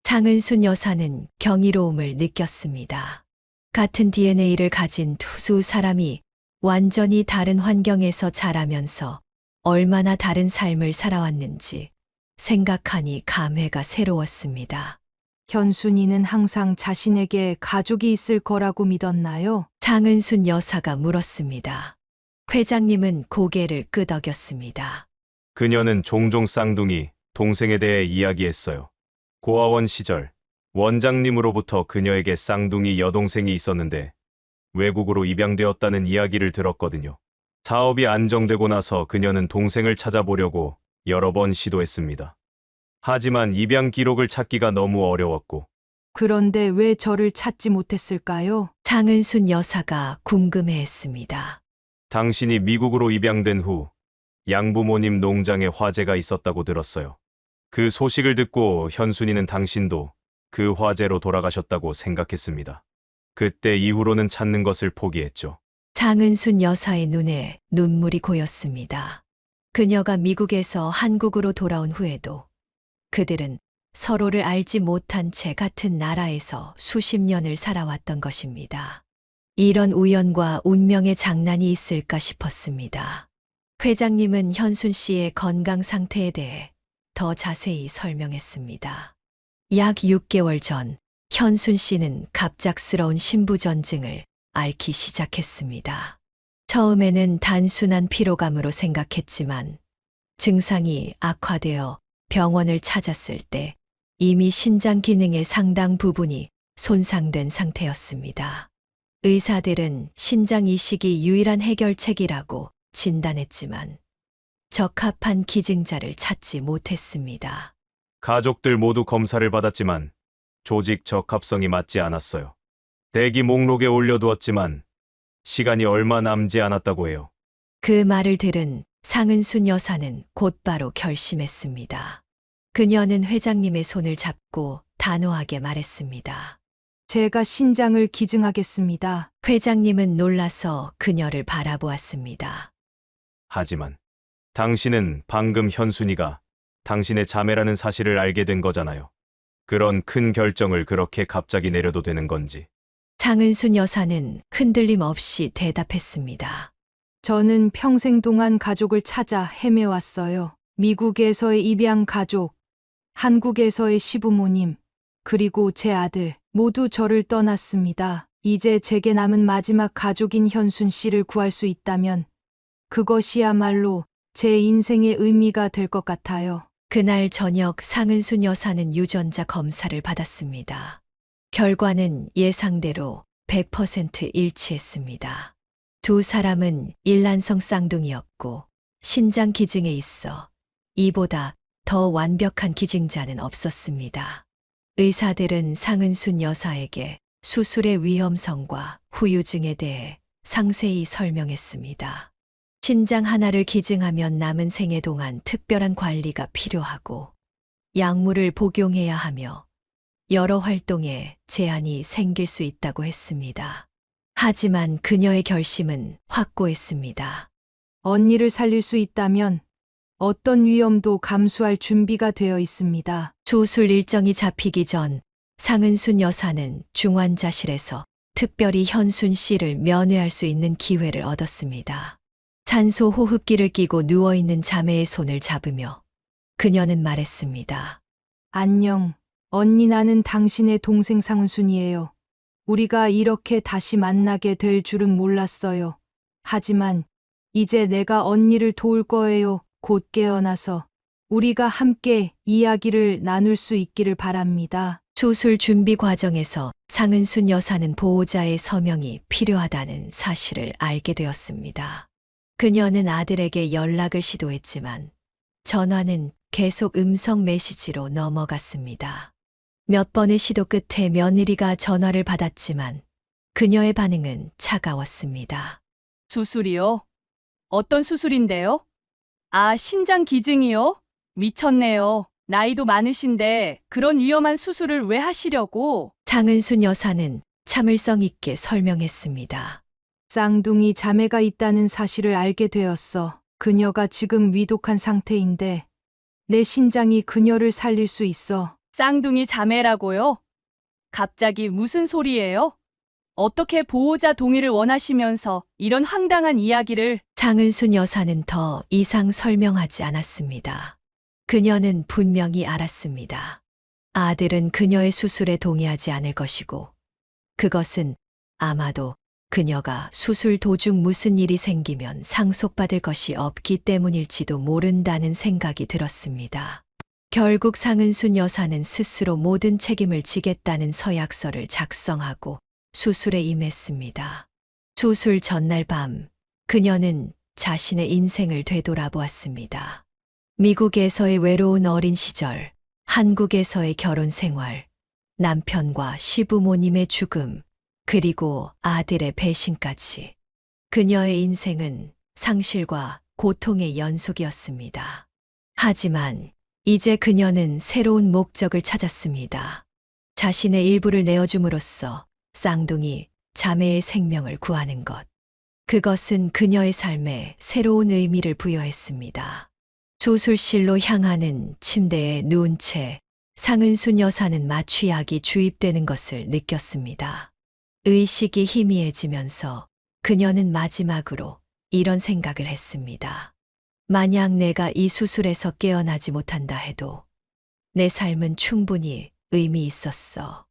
상은순 여사는 경이로움을 느꼈습니다. 같은 DNA를 가진 두 사람이 완전히 다른 환경에서 자라면서 얼마나 다른 삶을 살아왔는지 생각하니 감회가 새로웠습니다. 현순이는 항상 자신에게 가족이 있을 거라고 믿었나요? 상은순 여사가 물었습니다. 회장님은 고개를 끄덕였습니다. 그녀는 종종 쌍둥이 동생에 대해 이야기했어요. 고아원 시절 원장님으로부터 그녀에게 쌍둥이 여동생이 있었는데 외국으로 입양되었다는 이야기를 들었거든요. 사업이 안정되고 나서 그녀는 동생을 찾아보려고 여러 번 시도했습니다. 하지만 입양 기록을 찾기가 너무 어려웠고 그런데 왜 저를 찾지 못했을까요? 상은순 여사가 궁금해했습니다. 당신이 미국으로 입양된 후 양부모님 농장에 화재가 있었다고 들었어요. 그 소식을 듣고 현순이는 당신도 그 화재로 돌아가셨다고 생각했습니다. 그때 이후로는 찾는 것을 포기했죠. 상은순 여사의 눈에 눈물이 고였습니다. 그녀가 미국에서 한국으로 돌아온 후에도 그들은 서로를 알지 못한 채 같은 나라에서 수십 년을 살아왔던 것입니다. 이런 우연과 운명의 장난이 있을까 싶었습니다. 회장님은 현순 씨의 건강 상태에 대해 더 자세히 설명했습니다. 약 6개월 전 현순 씨는 갑작스러운 신부전증을 앓기 시작했습니다. 처음에는 단순한 피로감으로 생각했지만 증상이 악화되어 병원을 찾았을 때 이미 신장 기능의 상당 부분이 손상된 상태였습니다. 의사들은 신장 이식이 유일한 해결책이라고 진단했지만 적합한 기증자를 찾지 못했습니다. 가족들 모두 검사를 받았지만 조직 적합성이 맞지 않았어요. 대기 목록에 올려두었지만 시간이 얼마 남지 않았다고 해요. 그 말을 들은 상은순 여사는 곧바로 결심했습니다. 그녀는 회장님의 손을 잡고 단호하게 말했습니다. 제가 신장을 기증하겠습니다. 회장님은 놀라서 그녀를 바라보았습니다. 하지만 당신은 방금 현순이가 당신의 자매라는 사실을 알게 된 거잖아요. 그런 큰 결정을 그렇게 갑자기 내려도 되는 건지. 상은순 여사는 흔들림 없이 대답했습니다. 저는 평생 동안 가족을 찾아 헤매왔어요. 미국에서의 입양 가족, 한국에서의 시부모님, 그리고 제 아들 모두 저를 떠났습니다. 이제 제게 남은 마지막 가족인 현순 씨를 구할 수 있다면 그것이야말로 제 인생의 의미가 될 것 같아요. 그날 저녁 상은순 여사는 유전자 검사를 받았습니다. 결과는 예상대로 100% 일치했습니다. 두 사람은 일란성 쌍둥이였고 신장 기증에 있어 이보다 더 완벽한 기증자는 없었습니다. 의사들은 상은순 여사에게 수술의 위험성과 후유증에 대해 상세히 설명했습니다. 신장 하나를 기증하면 남은 생애 동안 특별한 관리가 필요하고 약물을 복용해야 하며 여러 활동에 제한이 생길 수 있다고 했습니다. 하지만 그녀의 결심은 확고했습니다. 언니를 살릴 수 있다면 어떤 위험도 감수할 준비가 되어 있습니다. 수술 일정이 잡히기 전 상은순 여사는 중환자실에서 특별히 현순 씨를 면회할 수 있는 기회를 얻었습니다. 산소 호흡기를 끼고 누워있는 자매의 손을 잡으며 그녀는 말했습니다. 안녕. 언니, 나는 당신의 동생 상은순이에요. 우리가 이렇게 다시 만나게 될 줄은 몰랐어요. 하지만 이제 내가 언니를 도울 거예요. 곧 깨어나서 우리가 함께 이야기를 나눌 수 있기를 바랍니다. 수술 준비 과정에서 상은순 여사는 보호자의 서명이 필요하다는 사실을 알게 되었습니다. 그녀는 아들에게 연락을 시도했지만 전화는 계속 음성 메시지로 넘어갔습니다. 몇 번의 시도 끝에 며느리가 전화를 받았지만 그녀의 반응은 차가웠습니다. 수술이요? 어떤 수술인데요? 아, 신장 기증이요? 미쳤네요. 나이도 많으신데 그런 위험한 수술을 왜 하시려고? 상은순 여사는 참을성 있게 설명했습니다. 쌍둥이 자매가 있다는 사실을 알게 되었어. 그녀가 지금 위독한 상태인데 내 신장이 그녀를 살릴 수 있어. 쌍둥이 자매라고요? 갑자기 무슨 소리예요? 어떻게 보호자 동의를 원하시면서 이런 황당한 이야기를? 상은순 여사는 더 이상 설명하지 않았습니다. 그녀는 분명히 알았습니다. 아들은 그녀의 수술에 동의하지 않을 것이고 그것은 아마도 그녀가 수술 도중 무슨 일이 생기면 상속받을 것이 없기 때문일지도 모른다는 생각이 들었습니다. 결국 상은순 여사는 스스로 모든 책임을 지겠다는 서약서를 작성하고 수술에 임했습니다. 수술 전날 밤, 그녀는 자신의 인생을 되돌아보았습니다. 미국에서의 외로운 어린 시절, 한국에서의 결혼 생활, 남편과 시부모님의 죽음, 그리고 아들의 배신까지. 그녀의 인생은 상실과 고통의 연속이었습니다. 하지만 이제 그녀는 새로운 목적을 찾았습니다. 자신의 일부를 내어줌으로써 쌍둥이 자매의 생명을 구하는 것. 그것은 그녀의 삶에 새로운 의미를 부여했습니다. 수술실로 향하는 침대에 누운 채 상은순 여사는 마취약이 주입되는 것을 느꼈습니다. 의식이 희미해지면서 그녀는 마지막으로 이런 생각을 했습니다. 만약 내가 이 수술에서 깨어나지 못한다 해도 내 삶은 충분히 의미 있었어.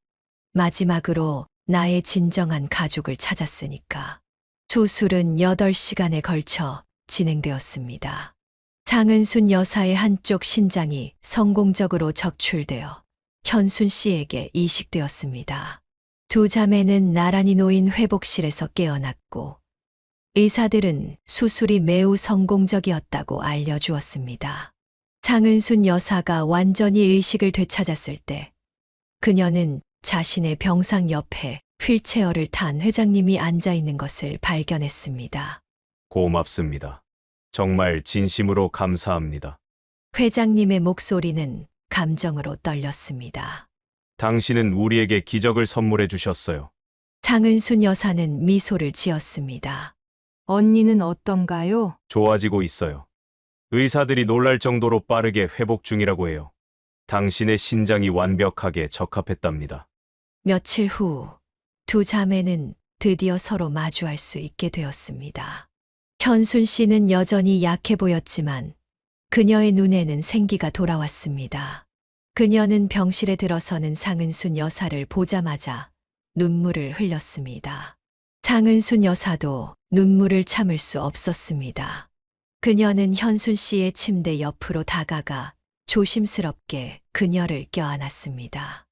마지막으로 나의 진정한 가족을 찾았으니까. 수술은 8시간에 걸쳐 진행되었습니다. 상은순 여사의 한쪽 신장이 성공적으로 적출되어 현순 씨에게 이식되었습니다. 두 자매는 나란히 놓인 회복실에서 깨어났고 의사들은 수술이 매우 성공적이었다고 알려주었습니다. 상은순 여사가 완전히 의식을 되찾았을 때 그녀는 자신의 병상 옆에 휠체어를 탄 회장님이 앉아 있는 것을 발견했습니다. 고맙습니다. 정말 진심으로 감사합니다. 회장님의 목소리는 감정으로 떨렸습니다. 당신은 우리에게 기적을 선물해 주셨어요. 상은순 여사는 미소를 지었습니다. 언니는 어떤가요? 좋아지고 있어요. 의사들이 놀랄 정도로 빠르게 회복 중이라고 해요. 당신의 신장이 완벽하게 적합했답니다. 며칠 후 두 자매는 드디어 서로 마주할 수 있게 되었습니다. 현순 씨는 여전히 약해 보였지만 그녀의 눈에는 생기가 돌아왔습니다. 그녀는 병실에 들어서는 상은순 여사를 보자마자 눈물을 흘렸습니다. 상은순 여사도 눈물을 참을 수 없었습니다. 그녀는 현순 씨의 침대 옆으로 다가가 조심스럽게 그녀를 껴안았습니다.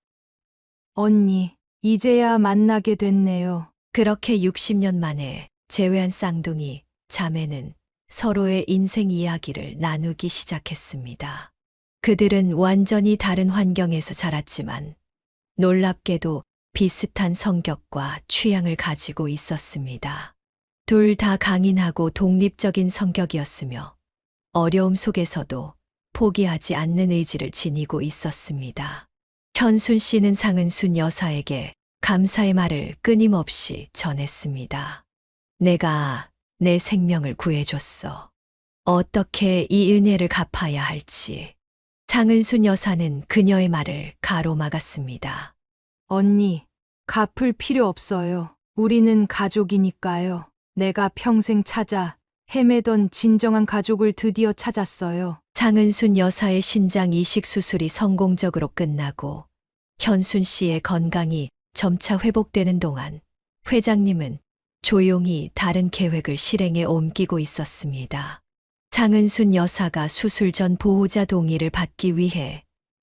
언니, 이제야 만나게 됐네요. 그렇게 60년 만에 재회한 쌍둥이 자매는 서로의 인생 이야기를 나누기 시작했습니다. 그들은 완전히 다른 환경에서 자랐지만 놀랍게도 비슷한 성격과 취향을 가지고 있었습니다. 둘 다 강인하고 독립적인 성격이었으며 어려움 속에서도 포기하지 않는 의지를 지니고 있었습니다. 현순 씨는 상은순 여사에게 감사의 말을 끊임없이 전했습니다. 내가 내 생명을 구해줬어. 어떻게 이 은혜를 갚아야 할지. 상은순 여사는 그녀의 말을 가로막았습니다. 언니, 갚을 필요 없어요. 우리는 가족이니까요. 내가 평생 찾아 헤매던 진정한 가족을 드디어 찾았어요. 상은순 여사의 신장 이식 수술이 성공적으로 끝나고 현순 씨의 건강이 점차 회복되는 동안 회장님은 조용히 다른 계획을 실행에 옮기고 있었습니다. 상은순 여사가 수술 전 보호자 동의를 받기 위해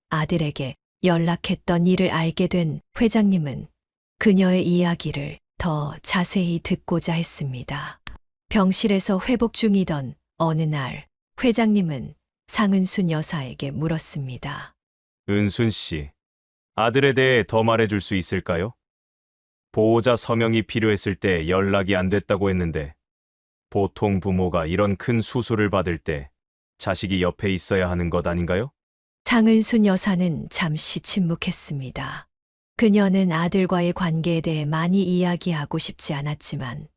아들에게 연락했던 일을 알게 된 회장님은 그녀의 이야기를 더 자세히 듣고자 했습니다. 병실에서 회복 중이던 어느 날 회장님은 상은순 여사에게 물었습니다. 은순 씨, 아들에 대해 더 말해줄 수 있을까요? 보호자 서명이 필요했을 때 연락이 안 됐다고 했는데 보통 부모가 이런 큰 수술을 받을 때 자식이 옆에 있어야 하는 것 아닌가요? 상은순 여사는 잠시 침묵했습니다. 그녀는 아들과의 관계에 대해 많이 이야기하고 싶지 않았지만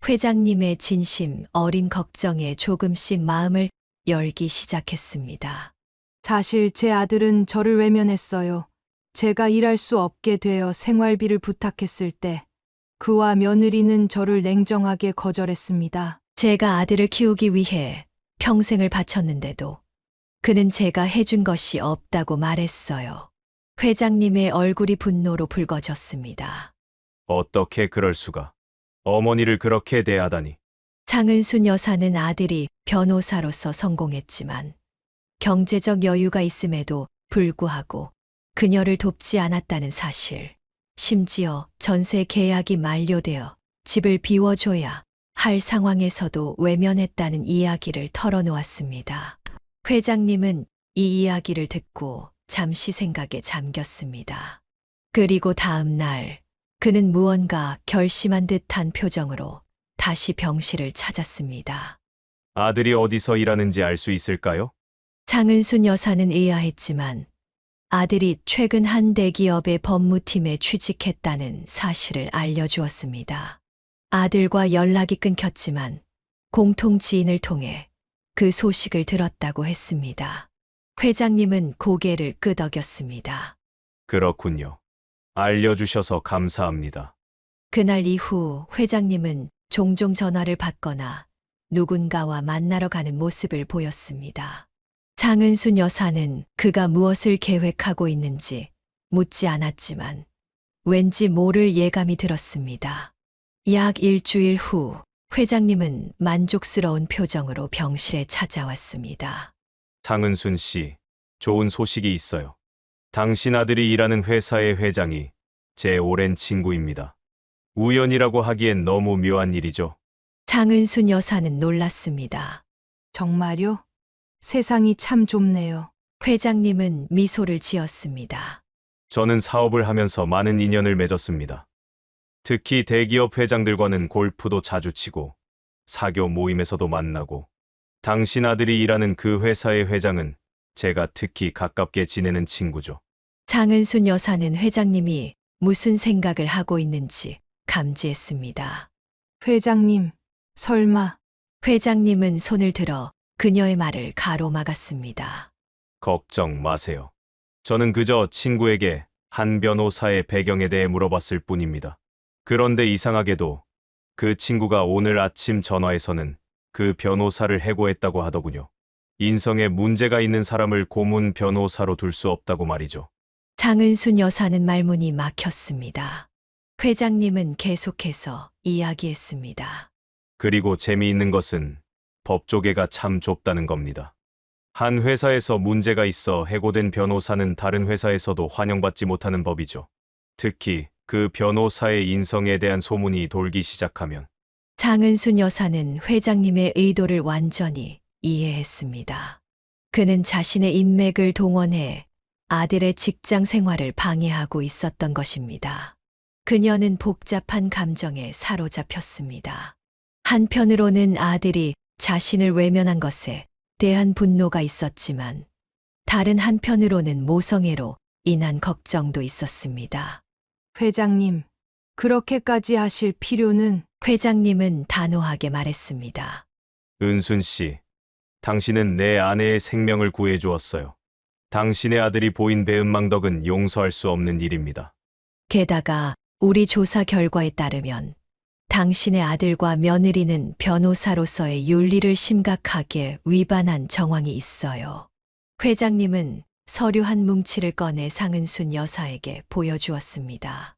회장님의 진심 어린 걱정에 조금씩 마음을 열기 시작했습니다. 사실 제 아들은 저를 외면했어요. 제가 일할 수 없게 되어 생활비를 부탁했을 때 그와 며느리는 저를 냉정하게 거절했습니다. 제가 아들을 키우기 위해 평생을 바쳤는데도 그는 제가 해준 것이 없다고 말했어요. 회장님의 얼굴이 분노로 붉어졌습니다. 어떻게 그럴 수가? 어머니를 그렇게 대하다니. 상은순 여사는 아들이 변호사로서 성공했지만 경제적 여유가 있음에도 불구하고 그녀를 돕지 않았다는 사실, 심지어 전세 계약이 만료되어 집을 비워줘야 할 상황에서도 외면했다는 이야기를 털어놓았습니다. 회장님은 이 이야기를 듣고 잠시 생각에 잠겼습니다. 그리고 다음 날 그는 무언가 결심한 듯한 표정으로 다시 병실을 찾았습니다. 아들이 어디서 일하는지 알 수 있을까요? 장은순 여사는 의아했지만 아들이 최근 한 대기업의 법무팀에 취직했다는 사실을 알려주었습니다. 아들과 연락이 끊겼지만 공통 지인을 통해 그 소식을 들었다고 했습니다. 회장님은 고개를 끄덕였습니다. 그렇군요. 알려주셔서 감사합니다. 그날 이후 회장님은 종종 전화를 받거나 누군가와 만나러 가는 모습을 보였습니다. 장은순 여사는 그가 무엇을 계획하고 있는지 묻지 않았지만 왠지 모를 예감이 들었습니다. 약 일주일 후 회장님은 만족스러운 표정으로 병실에 찾아왔습니다. 장은순 씨, 좋은 소식이 있어요. 당신 아들이 일하는 회사의 회장이 제 오랜 친구입니다. 우연이라고 하기엔 너무 묘한 일이죠. 장은순 여사는 놀랐습니다. 정말요? 세상이 참 좁네요. 회장님은 미소를 지었습니다. 저는 사업을 하면서 많은 인연을 맺었습니다. 특히 대기업 회장들과는 골프도 자주 치고 사교 모임에서도 만나고 당신 아들이 일하는 그 회사의 회장은 제가 특히 가깝게 지내는 친구죠. 장은순 여사는 회장님이 무슨 생각을 하고 있는지 감지했습니다. 회장님, 설마 회장님은 손을 들어 그녀의 말을 가로막았습니다. 걱정 마세요. 저는 그저 친구에게 한 변호사의 배경에 대해 물어봤을 뿐입니다. 그런데 이상하게도 그 친구가 오늘 아침 전화에서는 그 변호사를 해고했다고 하더군요. 인성에 문제가 있는 사람을 고문 변호사로 둘 수 없다고 말이죠. 장은순 여사는 말문이 막혔습니다. 회장님은 계속해서 이야기했습니다. 그리고 재미있는 것은 법조계가 참 좁다는 겁니다. 한 회사에서 문제가 있어 해고된 변호사는 다른 회사에서도 환영받지 못하는 법이죠. 특히 그 변호사의 인성에 대한 소문이 돌기 시작하면 장은순 여사는 회장님의 의도를 완전히 이해했습니다. 그는 자신의 인맥을 동원해 아들의 직장 생활을 방해하고 있었던 것입니다. 그녀는 복잡한 감정에 사로잡혔습니다. 한편으로는 아들이 자신을 외면한 것에 대한 분노가 있었지만 다른 한편으로는 모성애로 인한 걱정도 있었습니다. 회장님, 그렇게까지 하실 필요는 회장님은 단호하게 말했습니다. 은순 씨, 당신은 내 아내의 생명을 구해주었어요. 당신의 아들이 보인 배은망덕은 용서할 수 없는 일입니다. 게다가 우리 조사 결과에 따르면 당신의 아들과 며느리는 변호사로서의 윤리를 심각하게 위반한 정황이 있어요. 회장님은 서류 한 뭉치를 꺼내 상은순 여사에게 보여주었습니다.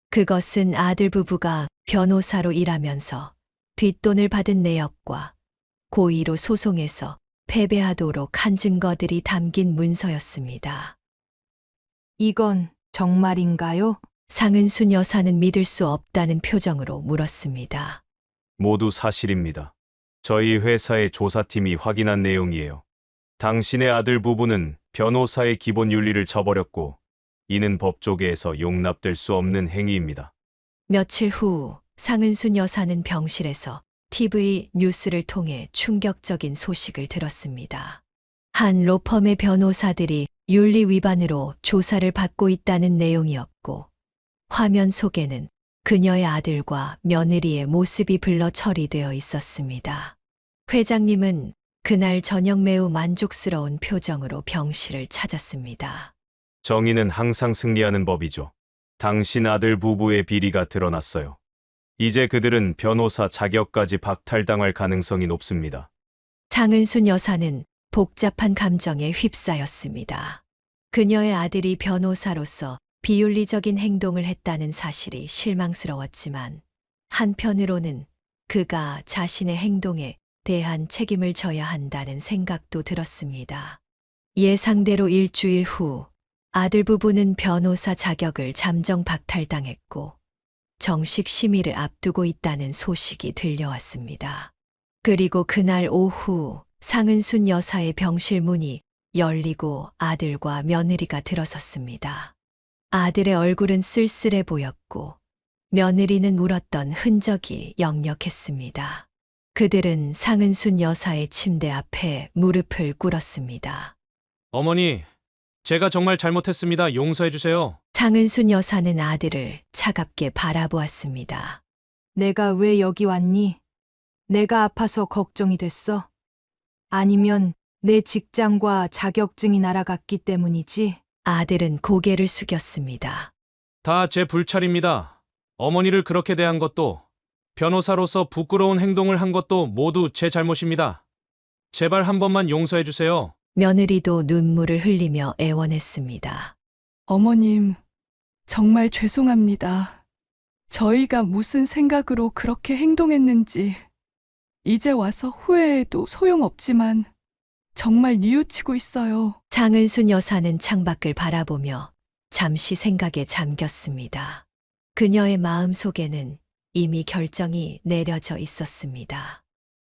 그것은 아들 부부가 변호사로 일하면서 뒷돈을 받은 내역과 고의로 소송에서 패배하도록 한 증거들이 담긴 문서였습니다. 이건 정말인가요? 상은순 여사는 믿을 수 없다는 표정으로 물었습니다. 모두 사실입니다. 저희 회사의 조사팀이 확인한 내용이에요. 당신의 아들 부부는 변호사의 기본 윤리를 저버렸고 이는 법조계에서 용납될 수 없는 행위입니다. 며칠 후 상은순 여사는 병실에서 TV 뉴스를 통해 충격적인 소식을 들었습니다. 한 로펌의 변호사들이 윤리 위반으로 조사를 받고 있다는 내용이었고 화면 속에는 그녀의 아들과 며느리의 모습이 블러 처리되어 있었습니다. 회장님은 그날 저녁 매우 만족스러운 표정으로 병실을 찾았습니다. 정의는 항상 승리하는 법이죠. 당신 아들 부부의 비리가 드러났어요. 이제 그들은 변호사 자격까지 박탈당할 가능성이 높습니다. 장은순 여사는 복잡한 감정에 휩싸였습니다. 그녀의 아들이 변호사로서 비윤리적인 행동을 했다는 사실이 실망스러웠지만 한편으로는 그가 자신의 행동에 대한 책임을 져야 한다는 생각도 들었습니다. 예상대로 일주일 후 아들 부부는 변호사 자격을 잠정 박탈당했고 정식 심의를 앞두고 있다는 소식이 들려왔습니다. 그리고 그날 오후 상은순 여사의 병실 문이 열리고 아들과 며느리가 들어섰습니다. 아들의 얼굴은 쓸쓸해 보였고 며느리는 울었던 흔적이 역력했습니다. 그들은 상은순 여사의 침대 앞에 무릎을 꿇었습니다. 어머니, 제가 정말 잘못했습니다. 용서해 주세요. 상은순 여사는 아들을 차갑게 바라보았습니다. 내가 왜 여기 왔니? 내가 아파서 걱정이 됐어? 아니면 내 직장과 자격증이 날아갔기 때문이지? 아들은 고개를 숙였습니다. 다 제 불찰입니다. 어머니를 그렇게 대한 것도, 변호사로서 부끄러운 행동을 한 것도 모두 제 잘못입니다. 제발 한 번만 용서해 주세요. 며느리도 눈물을 흘리며 애원했습니다. 어머님, 정말 죄송합니다. 저희가 무슨 생각으로 그렇게 행동했는지 이제 와서 후회해도 소용없지만 정말 뉘우치고 있어요. 상은순 여사는 창밖을 바라보며 잠시 생각에 잠겼습니다. 그녀의 마음속에는 이미 결정이 내려져 있었습니다.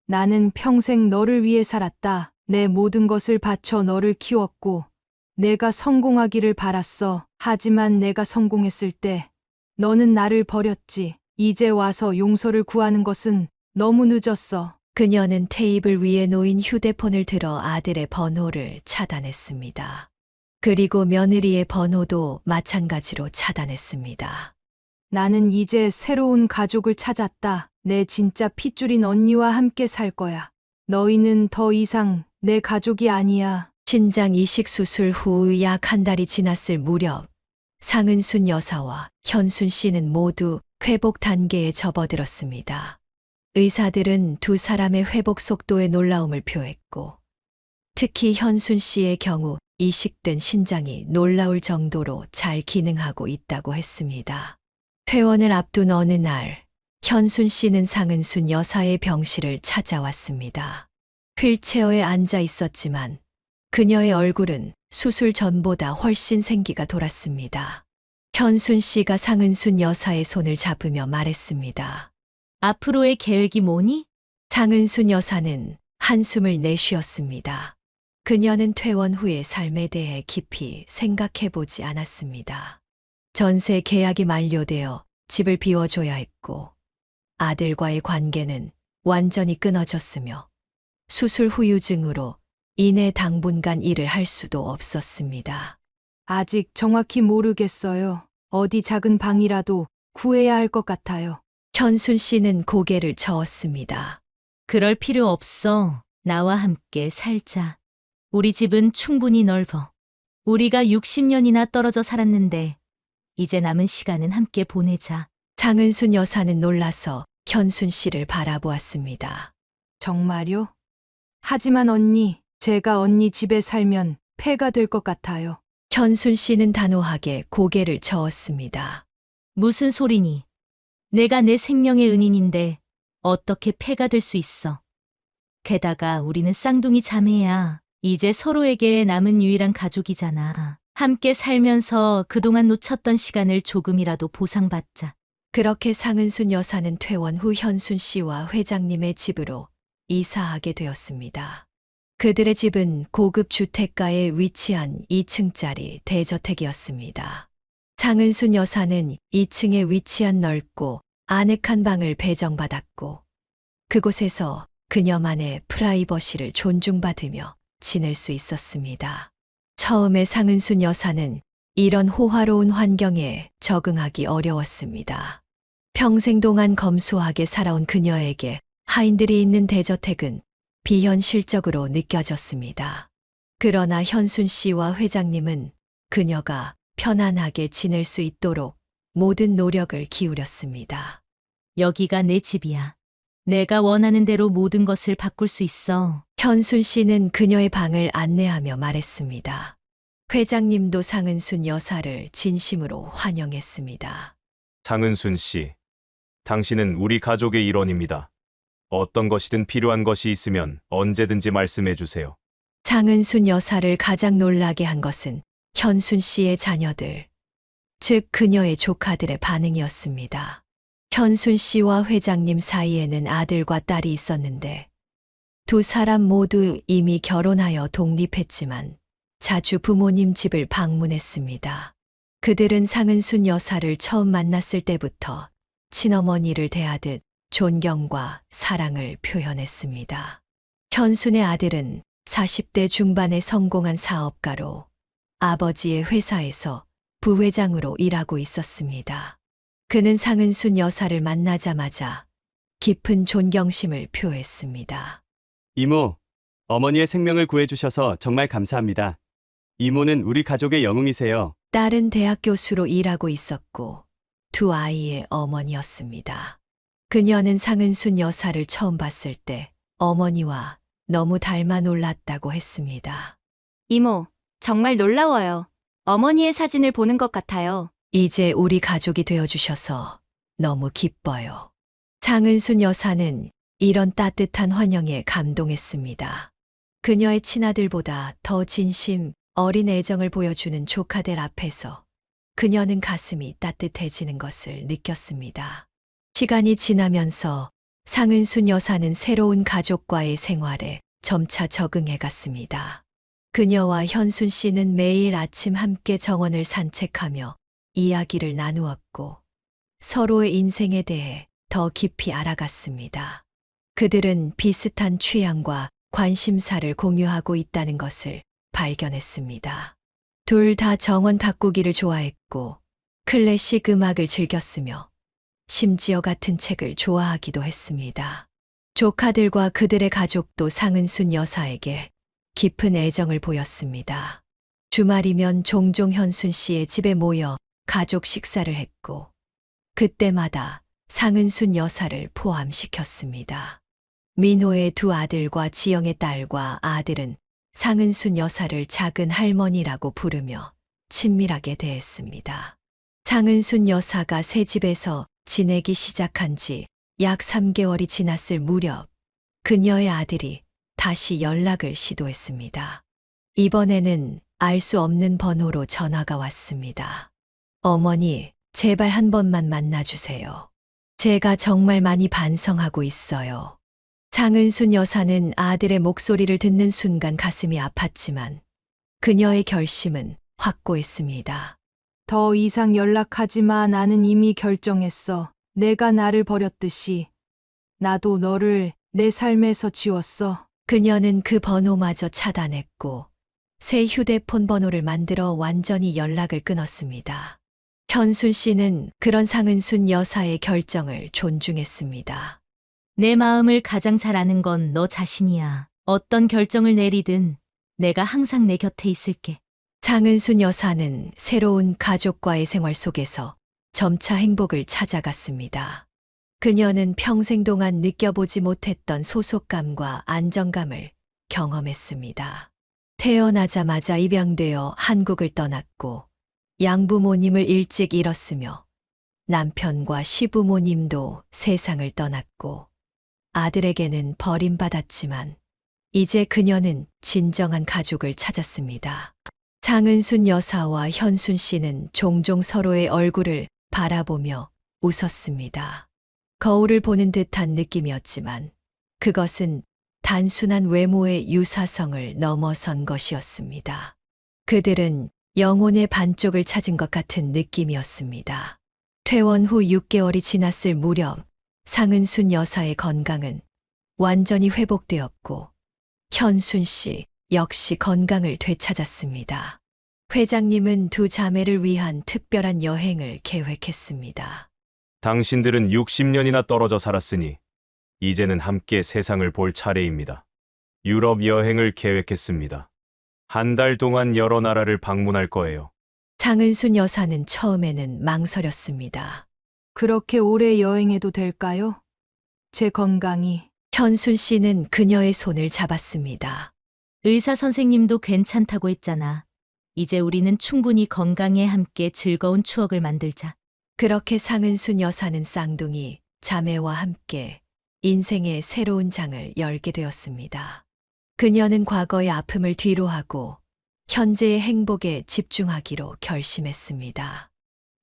나는 평생 너를 위해 살았다. 내 모든 것을 바쳐 너를 키웠고, 내가 성공하기를 바랐어. 하지만 내가 성공했을 때, 너는 나를 버렸지. 이제 와서 용서를 구하는 것은 너무 늦었어. 그녀는 테이블 위에 놓인 휴대폰을 들어 아들의 번호를 차단했습니다. 그리고 며느리의 번호도 마찬가지로 차단했습니다. 나는 이제 새로운 가족을 찾았다. 내 진짜 핏줄인 언니와 함께 살 거야. 너희는 더 이상 내 가족이 아니야. 신장 이식 수술 후 약 한 달이 지났을 무렵 상은순 여사와 현순 씨는 모두 회복 단계에 접어들었습니다. 의사들은 두 사람의 회복 속도에 놀라움을 표했고, 특히 현순 씨의 경우 이식된 신장이 놀라울 정도로 잘 기능하고 있다고 했습니다. 퇴원을 앞둔 어느 날, 현순 씨는 상은순 여사의 병실을 찾아왔습니다. 휠체어에 앉아 있었지만 그녀의 얼굴은 수술 전보다 훨씬 생기가 돌았습니다. 현순 씨가 상은순 여사의 손을 잡으며 말했습니다. 앞으로의 계획이 뭐니? 상은순 여사는 한숨을 내쉬었습니다. 그녀는 퇴원 후의 삶에 대해 깊이 생각해보지 않았습니다. 전세 계약이 만료되어 집을 비워줘야 했고, 아들과의 관계는 완전히 끊어졌으며, 수술 후유증으로 이내 당분간 일을 할 수도 없었습니다. 아직 정확히 모르겠어요. 어디 작은 방이라도 구해야 할 것 같아요. 현순 씨는 고개를 저었습니다. 그럴 필요 없어. 나와 함께 살자. 우리 집은 충분히 넓어. 우리가 60년이나 떨어져 살았는데 이제 남은 시간은 함께 보내자. 상은순 여사는 놀라서 현순 씨를 바라보았습니다. 정말요? 하지만 언니, 제가 언니 집에 살면 폐가 될 것 같아요. 현순 씨는 단호하게 고개를 저었습니다. 무슨 소리니? 내가 내 생명의 은인인데 어떻게 폐가 될 수 있어? 게다가 우리는 쌍둥이 자매야. 이제 서로에게 남은 유일한 가족이잖아. 함께 살면서 그동안 놓쳤던 시간을 조금이라도 보상받자. 그렇게 상은순 여사는 퇴원 후 현순 씨와 회장님의 집으로 이사하게 되었습니다. 그들의 집은 고급 주택가에 위치한 2층짜리 대저택이었습니다. 상은순 여사는 2층에 위치한 넓고 아늑한 방을 배정받았고, 그곳에서 그녀만의 프라이버시를 존중받으며 지낼 수 있었습니다. 처음에 상은순 여사는 이런 호화로운 환경에 적응하기 어려웠습니다. 평생 동안 검소하게 살아온 그녀에게 하인들이 있는 대저택은 비현실적으로 느껴졌습니다. 그러나 현순 씨와 회장님은 그녀가 편안하게 지낼 수 있도록 모든 노력을 기울였습니다. 여기가 내 집이야. 내가 원하는 대로 모든 것을 바꿀 수 있어. 현순 씨는 그녀의 방을 안내하며 말했습니다. 회장님도 상은순 여사를 진심으로 환영했습니다. 상은순 씨, 당신은 우리 가족의 일원입니다. 어떤 것이든 필요한 것이 있으면 언제든지 말씀해 주세요. 상은순 여사를 가장 놀라게 한 것은 현순 씨의 자녀들, 즉 그녀의 조카들의 반응이었습니다. 현순 씨와 회장님 사이에는 아들과 딸이 있었는데 두 사람 모두 이미 결혼하여 독립했지만 자주 부모님 집을 방문했습니다. 그들은 상은순 여사를 처음 만났을 때부터 친어머니를 대하듯 존경과 사랑을 표현했습니다. 현순의 아들은 40대 중반에 성공한 사업가로 아버지의 회사에서 부회장으로 일하고 있었습니다. 그는 상은순 여사를 만나자마자 깊은 존경심을 표했습니다. 이모, 어머니의 생명을 구해주셔서 정말 감사합니다. 이모는 우리 가족의 영웅이세요. 딸은 대학 교수로 일하고 있었고 두 아이의 어머니였습니다. 그녀는 상은순 여사를 처음 봤을 때 어머니와 너무 닮아 놀랐다고 했습니다. 이모, 정말 놀라워요. 어머니의 사진을 보는 것 같아요. 이제 우리 가족이 되어주셔서 너무 기뻐요. 상은순 여사는 이런 따뜻한 환영에 감동했습니다. 그녀의 친아들보다 더 진심 어린 애정을 보여주는 조카들 앞에서 그녀는 가슴이 따뜻해지는 것을 느꼈습니다. 시간이 지나면서 상은순 여사는 새로운 가족과의 생활에 점차 적응해 갔습니다. 그녀와 현순 씨는 매일 아침 함께 정원을 산책하며 이야기를 나누었고 서로의 인생에 대해 더 깊이 알아갔습니다. 그들은 비슷한 취향과 관심사를 공유하고 있다는 것을 발견했습니다. 둘 다 정원 가꾸기를 좋아했고 클래식 음악을 즐겼으며 심지어 같은 책을 좋아하기도 했습니다. 조카들과 그들의 가족도 상은순 여사에게 깊은 애정을 보였습니다. 주말이면 종종 현순 씨의 집에 모여 가족 식사를 했고 그때마다 상은순 여사를 포함시켰습니다. 민호의 두 아들과 지영의 딸과 아들은 상은순 여사를 작은 할머니라고 부르며 친밀하게 대했습니다. 상은순 여사가 새 집에서 지내기 시작한 지 약 3개월이 지났을 무렵 그녀의 아들이 다시 연락을 시도했습니다. 이번에는 알 수 없는 번호로 전화가 왔습니다. 어머니, 제발 한 번만 만나주세요. 제가 정말 많이 반성하고 있어요. 상은순 여사는 아들의 목소리를 듣는 순간 가슴이 아팠지만 그녀의 결심은 확고했습니다. 더 이상 연락하지 마. 나는 이미 결정했어. 내가 나를 버렸듯이 나도 너를 내 삶에서 지웠어. 그녀는 그 번호마저 차단했고 새 휴대폰 번호를 만들어 완전히 연락을 끊었습니다. 현순 씨는 그런 상은순 여사의 결정을 존중했습니다. 내 마음을 가장 잘 아는 건 너 자신이야. 어떤 결정을 내리든 내가 항상 내 곁에 있을게. 상은순 여사는 새로운 가족과의 생활 속에서 점차 행복을 찾아갔습니다. 그녀는 평생 동안 느껴보지 못했던 소속감과 안정감을 경험했습니다. 태어나자마자 입양되어 한국을 떠났고 양부모님을 일찍 잃었으며 남편과 시부모님도 세상을 떠났고 아들에게는 버림받았지만 이제 그녀는 진정한 가족을 찾았습니다. 상은순 여사와 현순 씨는 종종 서로의 얼굴을 바라보며 웃었습니다. 거울을 보는 듯한 느낌이었지만 그것은 단순한 외모의 유사성을 넘어선 것이었습니다. 그들은 영혼의 반쪽을 찾은 것 같은 느낌이었습니다. 퇴원 후 6개월이 지났을 무렵 상은순 여사의 건강은 완전히 회복되었고 현순 씨 역시 건강을 되찾았습니다. 회장님은 두 자매를 위한 특별한 여행을 계획했습니다. 당신들은 60년이나 떨어져 살았으니 이제는 함께 세상을 볼 차례입니다. 유럽 여행을 계획했습니다. 한 달 동안 여러 나라를 방문할 거예요. 상은순 여사는 처음에는 망설였습니다. 그렇게 오래 여행해도 될까요? 제 건강이. 현순 씨는 그녀의 손을 잡았습니다. 의사 선생님도 괜찮다고 했잖아. 이제 우리는 충분히 건강에 함께 즐거운 추억을 만들자. 그렇게 상은순 여사는 쌍둥이 자매와 함께 인생의 새로운 장을 열게 되었습니다. 그녀는 과거의 아픔을 뒤로하고 현재의 행복에 집중하기로 결심했습니다.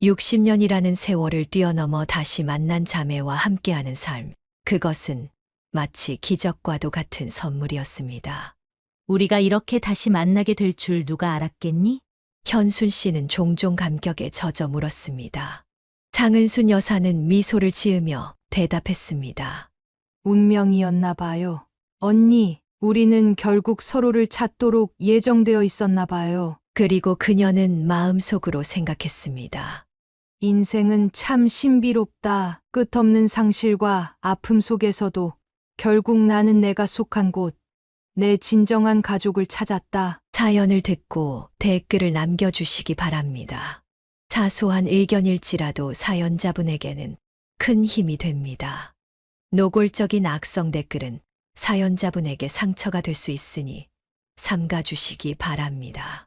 60년이라는 세월을 뛰어넘어 다시 만난 자매와 함께하는 삶, 그것은 마치 기적과도 같은 선물이었습니다. 우리가 이렇게 다시 만나게 될 줄 누가 알았겠니? 현순 씨는 종종 감격에 젖어 물었습니다. 장은순 여사는 미소를 지으며 대답했습니다. 운명이었나 봐요. 언니, 우리는 결국 서로를 찾도록 예정되어 있었나 봐요. 그리고 그녀는 마음속으로 생각했습니다. 인생은 참 신비롭다. 끝없는 상실과 아픔 속에서도 결국 나는 내가 속한 곳, 내 진정한 가족을 찾았다. 사연을 듣고 댓글을 남겨주시기 바랍니다. 사소한 의견일지라도 사연자분에게는 큰 힘이 됩니다. 노골적인 악성 댓글은 사연자분에게 상처가 될 수 있으니 삼가주시기 바랍니다.